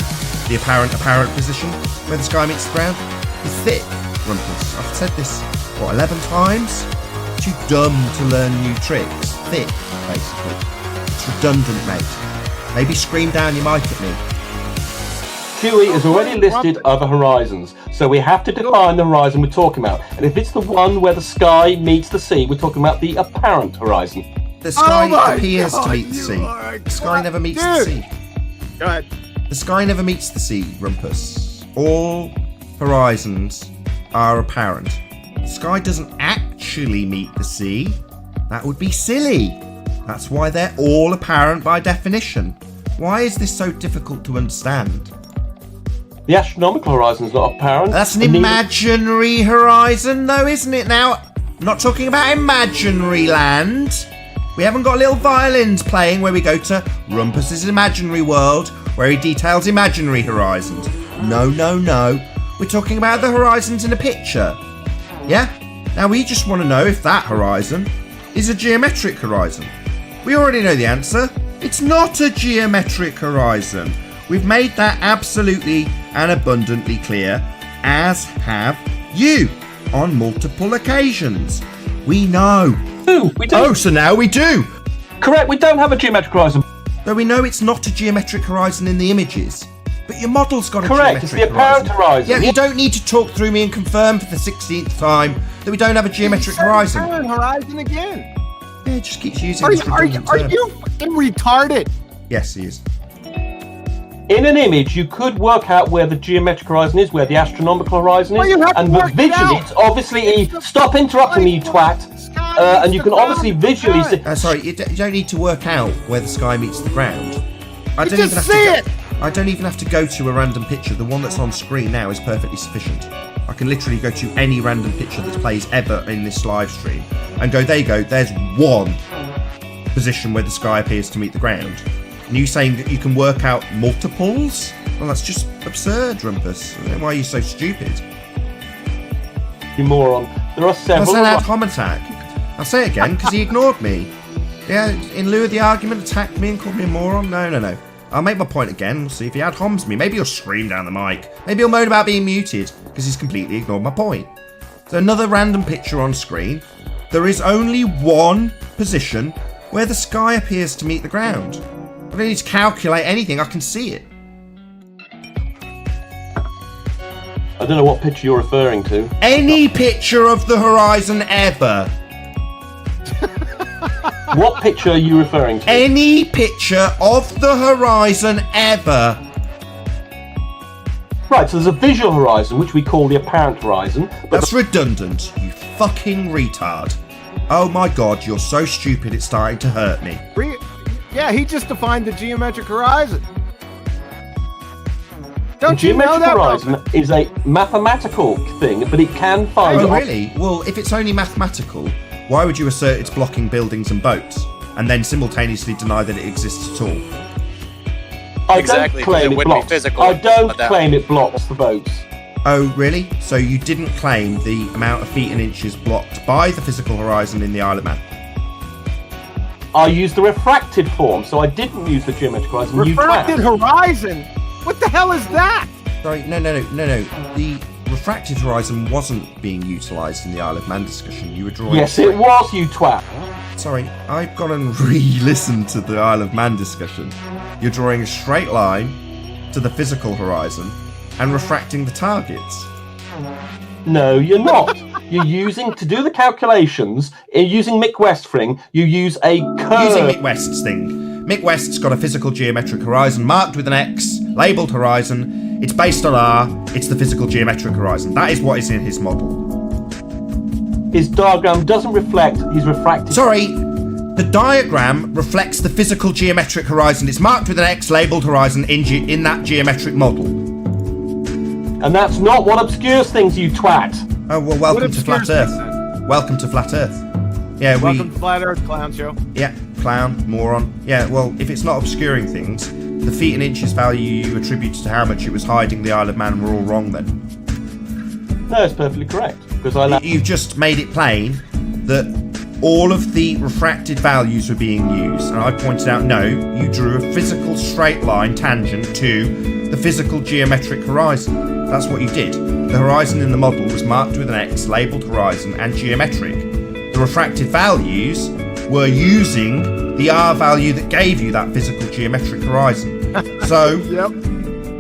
The apparent position where the sky meets the ground is thick, Rumpus. I've said this, 11 times? Too dumb to learn new tricks. Thick, basically. It's redundant, mate. Maybe scream down your mic at me. QE has already listed other horizons, so we have to define the horizon we're talking about. And if it's the one where the sky meets the sea, we're talking about the apparent horizon. The sky appears to meet the sea. The sky never meets the sea. Go ahead. The sky never meets the sea, Rumpus. All horizons are apparent. The sky doesn't actually meet the sea. That would be silly. That's why they're all apparent by definition. Why is this so difficult to understand? The astronomical horizon is not apparent. That's an imaginary horizon, though, isn't it now? I'm not talking about imaginary land. We haven't got little violins playing where we go to Rumpus's imaginary world where he details imaginary horizons. No. We're talking about the horizons in a picture. Yeah? Now we just want to know if that horizon is a geometric horizon. We already know the answer. It's not a geometric horizon. We've made that absolutely and abundantly clear, as have you, on multiple occasions. We know. We do. Oh, so now we do. Correct, we don't have a geometric horizon. Though we know it's not a geometric horizon in the images. But your model's got a Correct, it's geometric the apparent horizon. Yeah, you don't need to talk through me and confirm for the 16th time that we don't have a geometric horizon. Apparent horizon again. Yeah, it just keeps using Are this you redundant term. fucking retarded? Yes, he is. In an image, you could work out where the geometric horizon is, where the astronomical horizon is, Well, you have to and work it visually, out. it's obviously stop interrupting me, you twat. And you can obviously visually see. Sorry, you don't need to work out where the sky meets the ground. I don't just even have see to it. I don't even have to go to a random picture. The one that's on screen now is perfectly sufficient. I can literally go to any random picture that plays ever in this live stream and go, there you go, there's one position where the sky appears to meet the ground. And you saying that you can work out multiples? Well, that's just absurd, Rumpus. I don't know why you're so stupid. You moron. There are several. That's an ad hom attack. I'll say it again because he ignored me. Yeah, in lieu of the argument, attacked me and called me a moron. No. I'll make my point again. We'll see if he ad homs me. Maybe he'll scream down the mic. Maybe he'll moan about being muted because he's completely ignored my point. So another random picture on screen. There is only one position where the sky appears to meet the ground. I don't need to calculate anything. I can see it. I don't know what picture you're referring to. Any picture of the horizon ever. What picture are you referring to? Any picture of the horizon ever. Right, so there's a visual horizon, which we call the apparent horizon. That's redundant, you fucking retard. Oh my god, you're so stupid it's starting to hurt me. Yeah, he just defined the geometric horizon. Don't the you know geometric that? horizon is a mathematical thing, but it can find... Oh, really? Well, if it's only mathematical, why would you assert it's blocking buildings and boats, and then simultaneously deny that it exists at all? I don't claim it blocks. I don't claim it blocks the boats. Oh, really? So you didn't claim the amount of feet and inches blocked by the physical horizon in the Isle of Man? I used the refracted form, so I didn't use the geometric horizon. Refracted horizon? What the hell is that? Sorry, no. The refracted horizon wasn't being utilised in the Isle of Man discussion. You were drawing... Yes, it was, you twat. Sorry, I've gone and re-listened to the Isle of Man discussion. You're drawing a straight line to the physical horizon and refracting the targets. No, you're not. You're using, to do the calculations, using Mick Westfring, you use a curve. Using Mick West's thing. Mick West's got a physical geometric horizon marked with an X, labelled horizon. It's based on R. It's the physical geometric horizon. That is what is in his model. His diagram doesn't reflect his refracted... Sorry, the diagram reflects the physical geometric horizon. It's marked with an X, labelled horizon in that geometric model. And that's not what obscures things, you twat. Oh, well, welcome to Flat Earth. Welcome to Flat Earth. Yeah, welcome to Flat Earth, clown show. Yeah, clown, moron. Yeah, well, if it's not obscuring things, the feet and inches value you attribute to how much it was hiding the Isle of Man were all wrong then. No, it's perfectly correct. Because You've just made it plain that all of the refracted values were being used, and I pointed out, no, you drew a physical straight line tangent to the physical geometric horizon. That's what you did. The horizon in the model was marked with an X, labelled horizon, and geometric. The refracted values were using the R value that gave you that physical geometric horizon. So,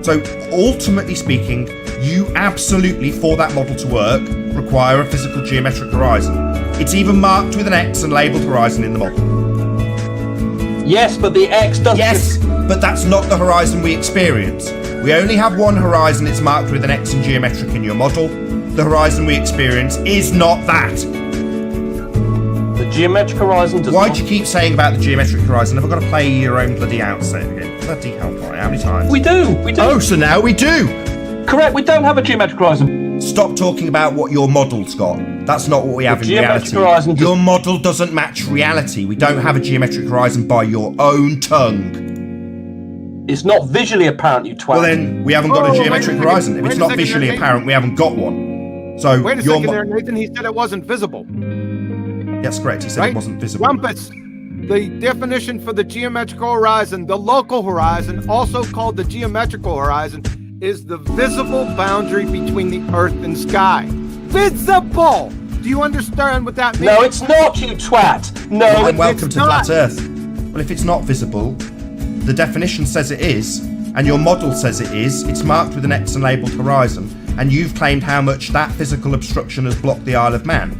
So ultimately speaking, you absolutely, for that model to work, require a physical geometric horizon. It's even marked with an X and labelled horizon in the model. Yes, but the X doesn't... Yes, but that's not the horizon we experience. We only have one horizon, it's marked with an X and geometric in your model. The horizon we experience is not that. The geometric horizon does Why do you keep saying about the geometric horizon? Have I got to play your own bloody outset again? Bloody hell, how many times? We do. Oh, so now we do. Correct, we don't have a geometric horizon. Stop talking about what your model's got. That's not what we have in reality. Horizon your model doesn't match reality. We don't have a geometric horizon by your own tongue. It's not visually apparent, you twat. Well then, we haven't got a geometric horizon. If it's not visually apparent, we haven't got one. So wait a second there, Nathan. He said it wasn't visible. That's correct. He said it wasn't visible. Rumpus. The definition for the geometrical horizon, the local horizon, also called the geometrical horizon, is the visible boundary between the earth and sky. Visible! Do you understand what that means? No, it's not, you twat. No, and welcome to Flat Earth. Well, if it's not visible, the definition says it is, and your model says it is. It's marked with an X and labelled horizon, and you've claimed how much that physical obstruction has blocked the Isle of Man.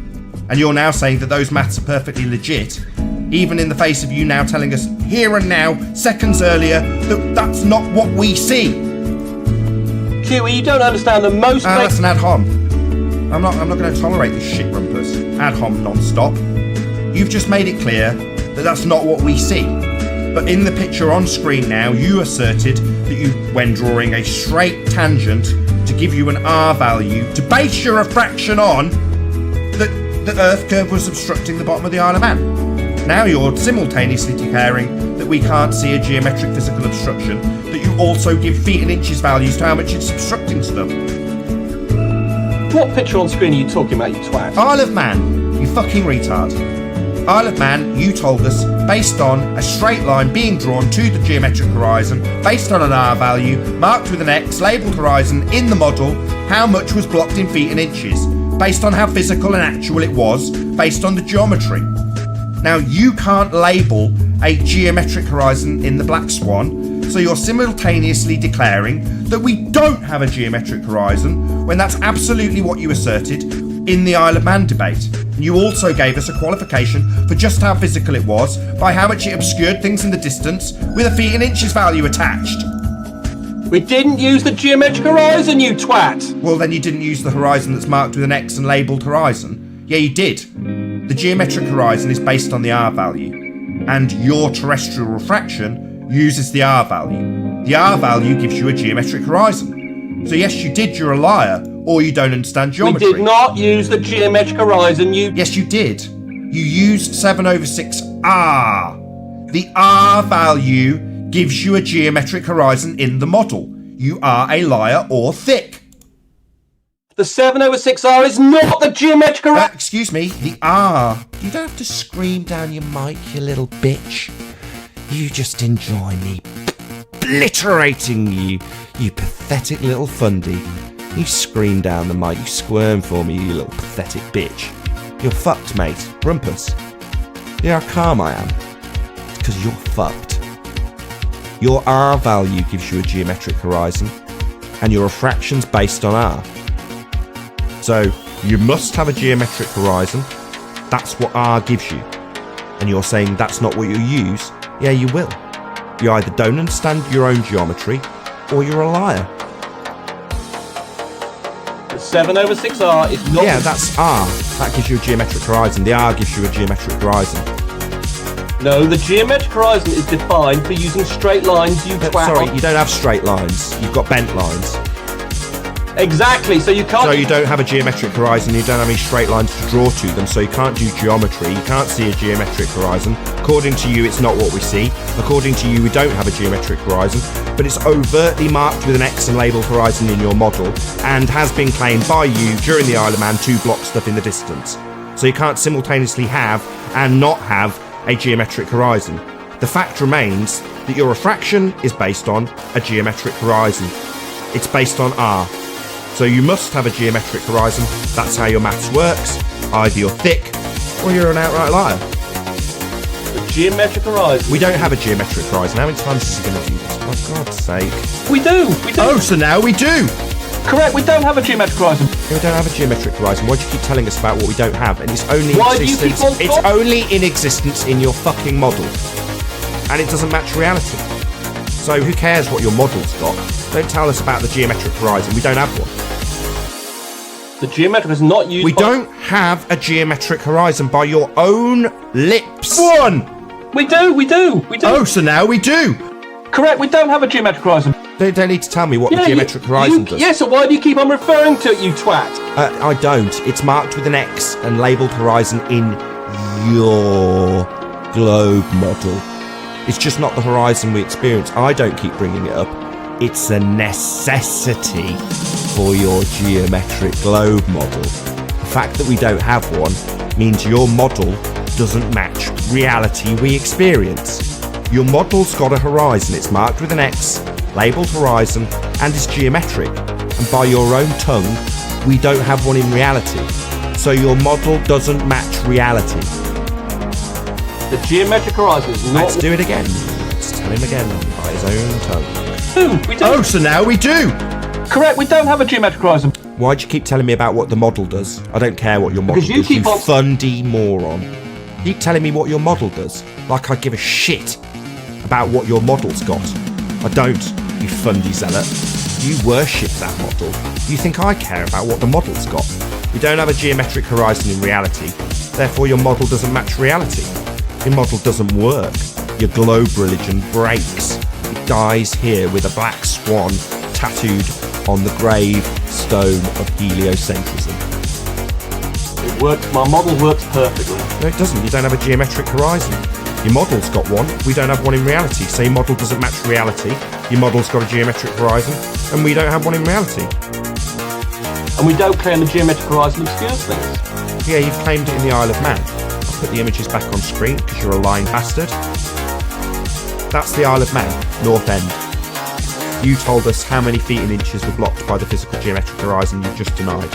And you're now saying that those maths are perfectly legit, even in the face of you now telling us here and now, seconds earlier, that that's not what we see. Huey, you don't understand the most... that's an ad hom. I'm not going to tolerate this shit, Rumpus. Ad hom non-stop. You've just made it clear that that's not what we see. But in the picture on screen now, you asserted that you, when drawing a straight tangent to give you an R value, to base your refraction on, that the Earth curve was obstructing the bottom of the Isle of Man. Now you're simultaneously declaring that we can't see a geometric physical obstruction, that you also give feet and inches values to how much it's obstructing stuff. What picture on screen are you talking about, you twat? Isle of Man, you fucking retard. Isle of Man, you told us, based on a straight line being drawn to the geometric horizon, based on an R value, marked with an X, labelled horizon in the model, how much was blocked in feet and inches, based on how physical and actual it was, based on the geometry. Now, you can't label a geometric horizon in the Black Swan, so you're simultaneously declaring that we don't have a geometric horizon when that's absolutely what you asserted in the Isle of Man debate. And you also gave us a qualification for just how physical it was by how much it obscured things in the distance with a feet and inches value attached. We didn't use the geometric horizon, you twat! Well, then you didn't use the horizon that's marked with an X and labelled horizon. Yeah, you did. The geometric horizon is based on the R value, and your terrestrial refraction uses the R value. The R value gives you a geometric horizon. So yes, you did, you're a liar, or you don't understand geometry. We did not use the geometric horizon, you... Yes, you did. You used 7/6R. The R value gives you a geometric horizon in the model. You are a liar or thick. The 7/6R is not the geometric horizon. Excuse me, the R. You don't have to scream down your mic, you little bitch. You just enjoy me obliterating you, you pathetic little fundy. You scream down the mic, you squirm for me, you little pathetic bitch. You're fucked, mate. Rumpus. You know how calm I am? It's because you're fucked. Your R value gives you a geometric horizon, and your refraction's based on R. So, you must have a geometric horizon. That's what R gives you. And you're saying that's not what you use? Yeah, you will. You either don't understand your own geometry, or you're a liar. The 7/6R is not... Yeah, that's R. That gives you a geometric horizon. The R gives you a geometric horizon. No, the geometric horizon is defined for using straight lines, you twat. Sorry, you don't have straight lines. You've got bent lines. Exactly, so you can't... So you don't have a geometric horizon, you don't have any straight lines to draw to them, so you can't do geometry, you can't see a geometric horizon. According to you, it's not what we see. According to you, we don't have a geometric horizon, but it's overtly marked with an X and labelled horizon in your model, and has been claimed by you during the Isle of Man to block stuff in the distance. So you can't simultaneously have and not have a geometric horizon. The fact remains that your refraction is based on a geometric horizon. It's based on R. So you must have a geometric horizon. That's how your maths works. Either you're thick or you're an outright liar. The geometric horizon. We don't have a geometric horizon. How many times is he going to do this? For God's sake. We do. Oh, so now we do. Correct, we don't have a geometric horizon. We don't have a geometric horizon. Why do you keep telling us about what we don't have? And it's only Why do you keep on it's only in existence in your fucking model. And it doesn't match reality. So who cares what your model's got? Don't tell us about the geometric horizon. We don't have one. The geometric is not used... We don't have a geometric horizon by your own lips. One! We do. Oh, so now we do. Correct, we don't have a geometric horizon. They don't need to tell me what the geometric horizon does. Yeah, so why do you keep on referring to it, you twat? I don't. It's marked with an X and labelled horizon in your globe model. It's just not the horizon we experience. I don't keep bringing it up. It's a necessity for your geometric globe model. The fact that we don't have one means your model doesn't match reality we experience. Your model's got a horizon. It's marked with an X, labelled horizon, and is geometric. And by your own tongue, we don't have one in reality. So your model doesn't match reality. The geometric horizon is not... Let's do it again. Let's tell him again by his own tongue. We do. Oh, so now we do. Correct, we don't have a geometric horizon. Why'd you keep telling me about what the model does? I don't care what your model does. Because you keep on... fundy moron. You keep telling me what your model does, like I give a shit about what your model's got. I don't, you fundy zealot. You worship that model. You think I care about what the model's got. You don't have a geometric horizon in reality, therefore your model doesn't match reality. Your model doesn't work. Your globe religion breaks. It dies here with a black swan tattooed on the grave stone of heliocentrism. It works. My model works perfectly. No, it doesn't. You don't have a geometric horizon. Your model's got one. We don't have one in reality. So your model doesn't match reality. Your model's got a geometric horizon, and we don't have one in reality. And we don't claim the geometric horizon obscures things. Yeah, you've claimed it in the Isle of Man. I'll put the images back on screen because you're a lying bastard. That's the Isle of Man, North End. You told us how many feet and inches were blocked by the physical geometric horizon you just denied.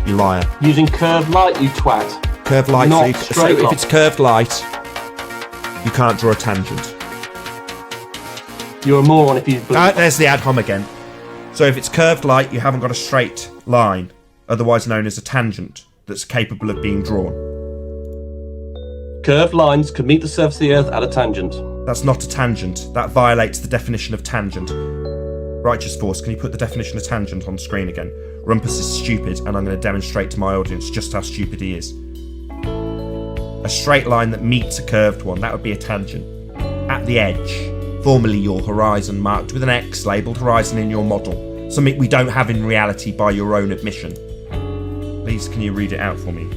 You liar. Using curved light, you twat. Curved light, Not so if it's curved light, you can't draw a tangent. You're a moron if you... There's the ad hom again. So if it's curved light, you haven't got a straight line, otherwise known as a tangent, that's capable of being drawn. Curved lines can meet the surface of the Earth at a tangent. That's not a tangent. That violates the definition of tangent. Righteous Force, can you put the definition of tangent on screen again? Rumpus is stupid, and I'm going to demonstrate to my audience just how stupid he is. A straight line that meets a curved one, that would be a tangent. At the edge, formerly your horizon, marked with an X, labelled horizon in your model. Something we don't have in reality by your own admission. Please, can you read it out for me?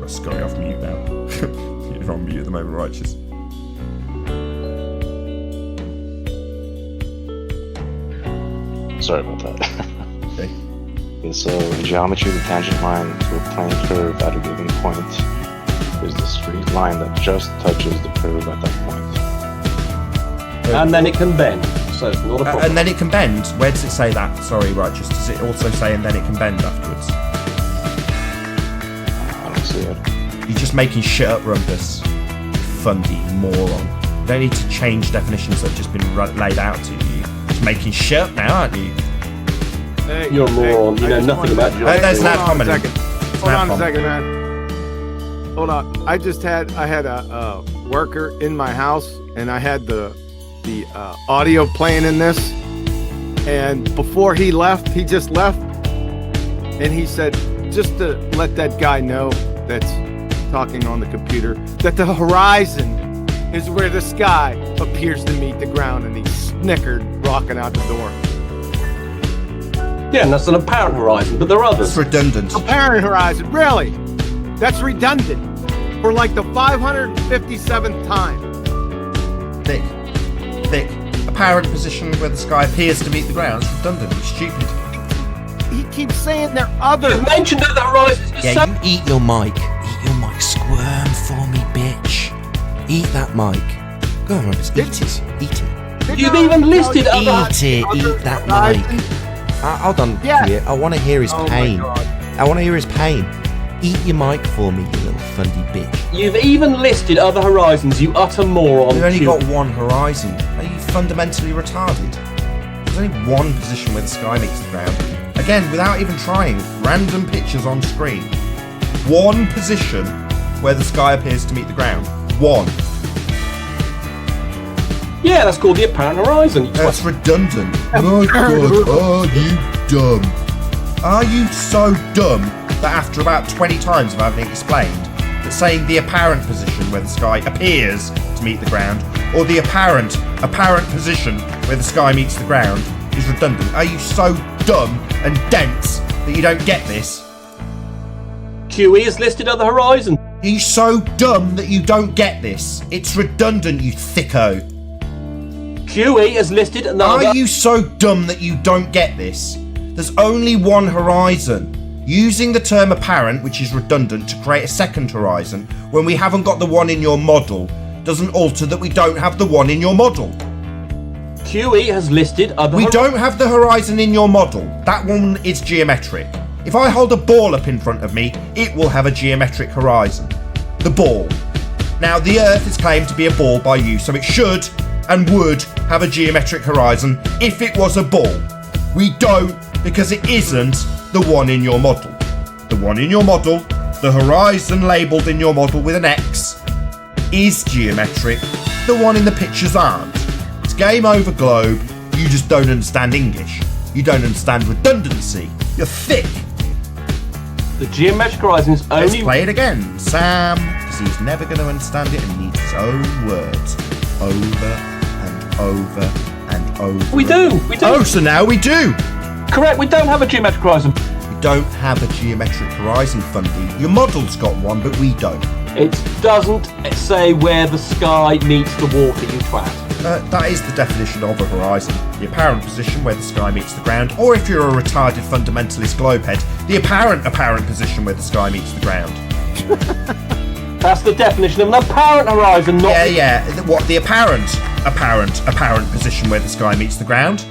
I'll scurry off mute now. You're on mute at the moment, Righteous. Sorry about that. Okay. Okay, so in geometry, the tangent line to a plane curve at a given point is the straight line that just touches the curve at that point. And then it can bend, so it's not a problem. And then it can bend. Where does it say that? Sorry, Righteous. Does it also say and then it can bend afterwards? I don't see it. You're just making shit up, Rumpus. Fundy moron. You don't need to change definitions that have just been laid out to you. You're just making shit up now, aren't you? Hey, You're a moron. You know nothing about geometry. There's that Hold on a comment. second. Hold on a second, man. Hold on. I had a worker in my house, and I had the audio playing in this. And before he left, he just left, and he said, just to let that guy know that's talking on the computer, that the horizon is where the sky appears to meet the ground, and he snickered, walking out the door. Yeah, and that's an apparent horizon, but there are others. It's redundant. Apparent horizon, really? That's redundant for like the 557th time. Thick. Apparent position where the sky appears to meet the ground. It's redundant. It's stupid. He keeps saying there are others. You mentioned that the horizon. Yeah, you eat your mic. Eat your mic. Squirm for me, bitch. Eat that mic. Go on, Rumpus. Eat it. Eat it. You've even listed other. Eat it. Eat that mic. Hold on. Yeah. Here. I want to hear his Oh my pain. God. I want to hear his pain. Eat your mic for me, you little fundy bitch. You've even listed other horizons, you utter moron. We've only got one horizon. Are you fundamentally retarded? There's only one position where the sky meets the ground. Again, without even trying, random pictures on screen. One position where the sky appears to meet the ground. One. Yeah, that's called the apparent horizon. That's redundant. My God, are you dumb? Are you so dumb that after about 20 times of having it explained, that saying the apparent position where the sky appears to meet the ground, or the apparent position where the sky meets the ground is redundant? Are you so dumb and dense that you don't get this? QE has listed other horizons. Are you so dumb that you don't get this? It's redundant, you thicko. QE has listed another. Are you so dumb that you don't get this? There's only one horizon. Using the term apparent, which is redundant, to create a second horizon when we haven't got the one in your model doesn't alter that we don't have the one in your model. QE has listed other. We don't have the horizon in your model. That one is geometric. If I hold a ball up in front of me, it will have a geometric horizon. The ball. Now, the Earth is claimed to be a ball by you, so it should and would have a geometric horizon if it was a ball. We don't, because it isn't the one in your model. The one in your model, the horizon labelled in your model with an X, is geometric. The one in the pictures aren't. It's game over, Globe. You just don't understand English. You don't understand redundancy. You're thick. The geometric horizon is only. Let's play it again, Sam, because he's never going to understand it and needs his own words over and over and over. We do. Oh, so now we do. Correct. We don't have a geometric horizon. We don't have a geometric horizon, Fundy. Your model's got one, but we don't. It doesn't say where the sky meets the water, you twat. That is the definition of a horizon. The apparent position where the sky meets the ground, or if you're a retarded fundamentalist globehead, the apparent position where the sky meets the ground. That's the definition of an apparent horizon, not What, the apparent position where the sky meets the ground?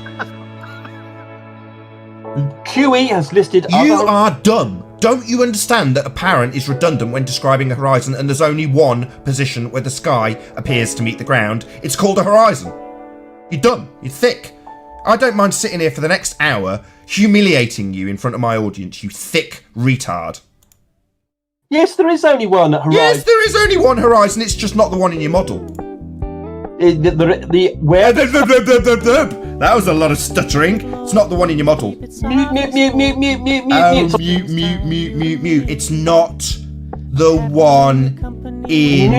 QE has listed You are dumb. Don't you understand that apparent is redundant when describing a horizon and there's only one position where the sky appears to meet the ground? It's called a horizon. You're dumb. You're thick. I don't mind sitting here for the next hour humiliating you in front of my audience, you thick retard. Yes, there is only one horizon. Yes, there is only one horizon. It's just not the one in your model. That was a lot of stuttering. It's not the one in your model. Mute. Mute. It's not the one in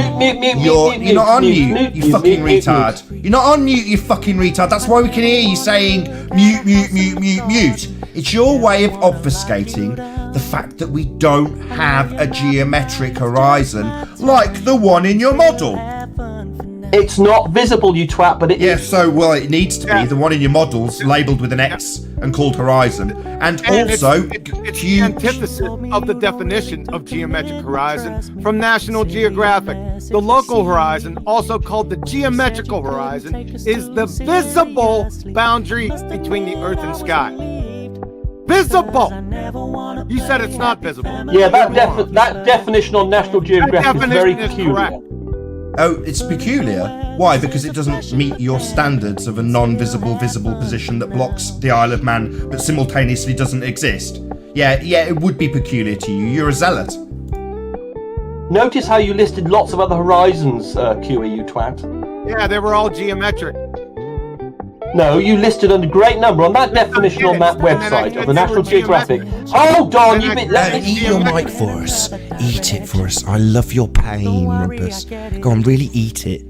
your... You're not on mute, you fucking retard. You're not on mute, you fucking retard. That's why we can hear you saying mute. It's your way of obfuscating the fact that we don't have a geometric horizon like the one in your model. It's not visible, you twat, but it is. So, well, it needs to be. The one in your model's labelled with an X and called horizon. And also... It's the antithesis of the definition of geometric horizon from National Geographic. The local horizon, also called the geometrical horizon, is the visible boundary between the earth and sky. Visible! You said it's not visible. Yeah, that definition on National Geographic is very peculiar. Oh, it's peculiar. Why? Because it doesn't meet your standards of a non-visible visible position that blocks the Isle of Man but simultaneously doesn't exist. Yeah, it would be peculiar to you. You're a zealot. Notice how you listed lots of other horizons, QE, you twat. Yeah, they were all geometric. No, you listed a great number on that definition on that website of the National Geographic. Hold on, you bit. Eat your mic for us. Eat it for us. I love your pain, Rumpus. Go on, really eat it.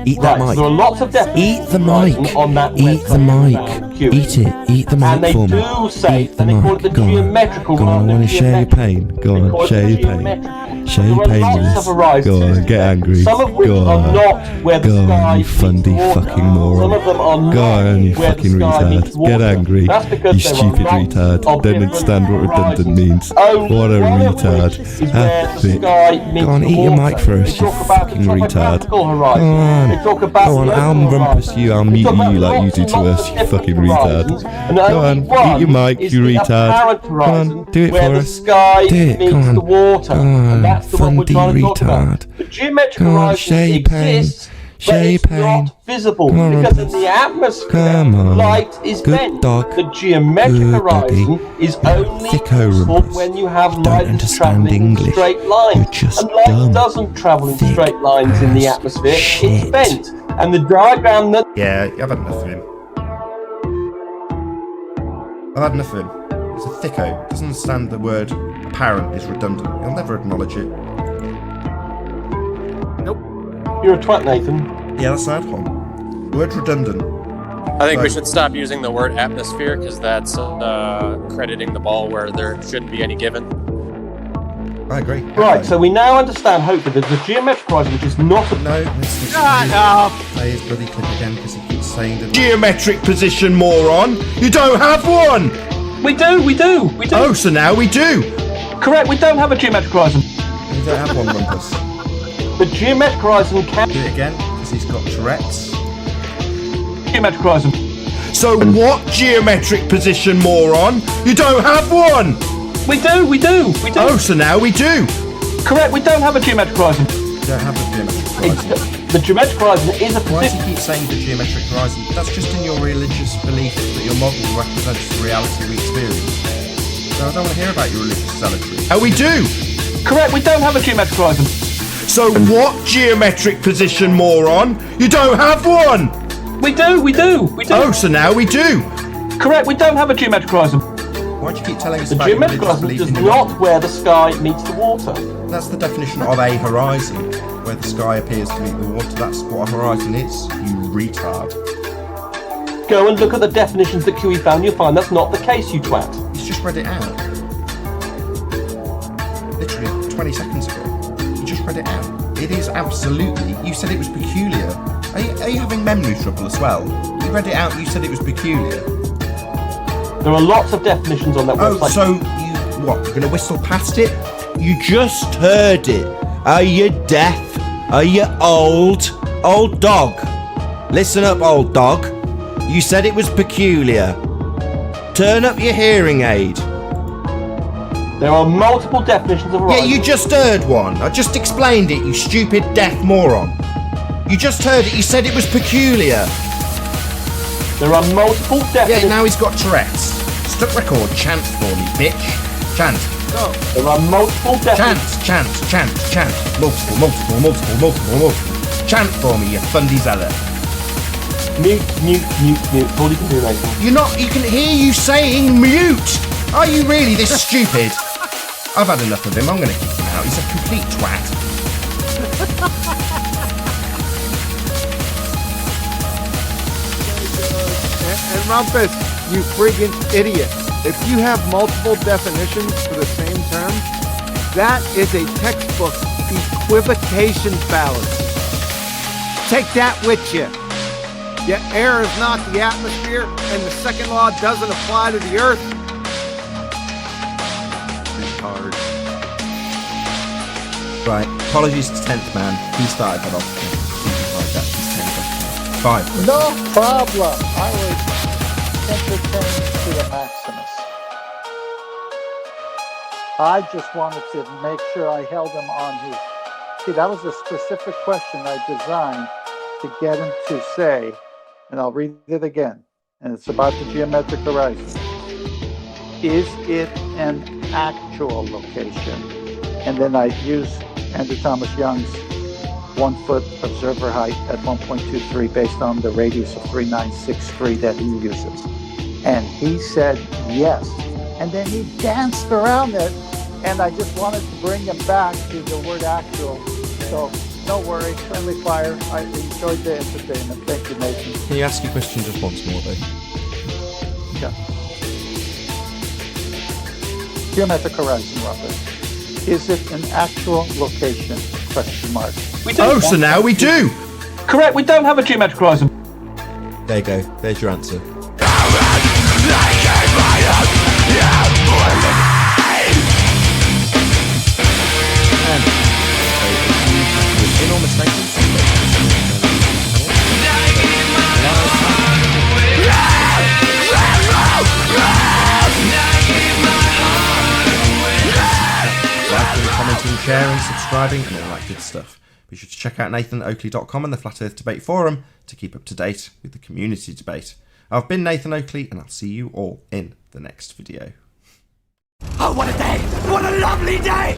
Eat that mic. There are lots of Eat the mic. On that Eat the mic. Eat it. Eat the mic for me. And they do say, Eat the and they call it the mic. Go on. geometrical. Go on, I want to share your pain. Go on, share your pain. Share your pain with us. Go on, get angry. Some of which Go are on. not where the Go sky on, you fundy meets water. fucking moron. Some of them are Go not on, you where the fucking sky meets retard. water. Get angry. That's because You there are stupid lots retard. of Don't different understand what redundant horizons. means. Only What a one of retard. which is where the Thick. sky meets Go on, the eat your water. mic for us, They you talk about fucking the retard. topographical Go horizon. on. They talk about Go on, the I'll local rumpus horizon. you, I'll They mute talk about you like you lots do and to lots us, of you fucking different retard. horizons, and Go only on, one eat your mic, is you the retard. apparent Go horizon on, do it where for the us. sky Do it, meets go on. the water. Go And on, that's the one we're fundy trying to talk about. retard. The geometric Go on, horizon share your pain. exists, Share but your it's pain. not visible Come on, because in Rumpus. the atmosphere, Come on. light is Good bent. dog. The geometric Good horizon doggy. is You're only thicko, visible Rumpus. when you have You light don't that's understand travelling in English. straight lines. You're just and light dumb. doesn't travel in Thick straight lines in the ass atmosphere. shit. It's bent. And the diagram that Yeah, I've had enough of him. I've had enough of him. He's a thicko. Doesn't understand the word apparent is redundant. He'll never acknowledge it. you're a twat, Nathan. Yeah, that's an ad hom. Word redundant. I think we should stop using the word atmosphere because that's crediting the ball where there shouldn't be any given. I agree. Right, so we now understand, hopefully, that the geometric horizon, which is not a... No, let's Shut up! play his bloody clip again because he keeps saying the geometric position, moron. You don't have one. We do. Oh, so now we do. Correct, we don't have a geometric horizon. You don't have one, Rumpus. The geometric horizon can... Do it again because he's got Tourette's. Geometric horizon. So what geometric position, moron? You don't have one. We do. Oh, so now we do. Correct, we don't have a geometric horizon. You don't have a geometric horizon. The geometric horizon is a Why does position. he keep saying the geometric horizon? That's just in your religious belief that your model represents the reality we experience. So I don't want to hear about your religious zealotry. Oh, we do! Correct, we don't have a geometric horizon. So what geometric position, moron? You don't have one! We do. Oh, so now we do! Correct, we don't have a geometric horizon. Why do you keep telling us The about your geometric religious horizon belief does in your model? not where the sky meets the water. That's the definition of a horizon, where the sky appears to meet the water. That's what a horizon is, you retard. Go and look at the definitions that QE found. You'll find that's not the case, you twat. He's just read it out. Literally 20 seconds ago. You just read it out. It is absolutely... You said it was peculiar. Are you having memory trouble as well? You read it out, you said it was peculiar. There are lots of definitions on that Oh, website. so you... What, you're going to whistle past it? You just heard it. Are you deaf? Are you old? Old dog. Listen up, old dog. You said it was peculiar. Turn up your hearing aid. There are multiple definitions of horizon. Yeah, you just heard one. I just explained it, you stupid deaf moron. You just heard it, you said it was peculiar. There are multiple definitions. Yeah, now he's got Tourette's. Stuck record, chant for me, bitch. Chant. Go. There are multiple definitions. Chant. Multiple. Chant for me, you fundy zealot. Mute. That's all you can do, Nathan. You can hear you saying mute. Are you really this stupid? I've had enough of him, I'm gonna kick him out. He's a complete twat. And Rumpus, you friggin' idiot. If you have multiple definitions for the same term, that is a textbook equivocation fallacy. Take that with you. Yet air is not the atmosphere, and the second law doesn't apply to the earth. Retard. Right, apologies to 10th man. He started that off. Five. No problem. I was entertained to the maximus. I just wanted to make sure I held him on his... See, that was a specific question I designed to get him to say, and I'll read it again, and it's about the geometric horizon. Is it an actual location? And then I use Andrew Thomas Young's 1 foot observer height at 1.23 based on the radius of 3963 that he uses. And he said yes. And then he danced around it, and I just wanted to bring him back to the word actual. So don't worry, friendly fire. I enjoyed the entertainment. Thank you, Nathan. Can you ask your question just once more, though? Yeah. Geometric horizon, Robert. Is it an actual location? Question mark. Oh, so now we do! Correct, we don't have a geometric horizon. There you go. There's your answer. Commenting, sharing, subscribing, and all that good stuff. Be sure to check out NathanOakley.com and the Flat Earth Debate Forum to keep up to date with the community debate. I've been Nathan Oakley, and I'll see you all in the next video. Oh, what a day! What a lovely day!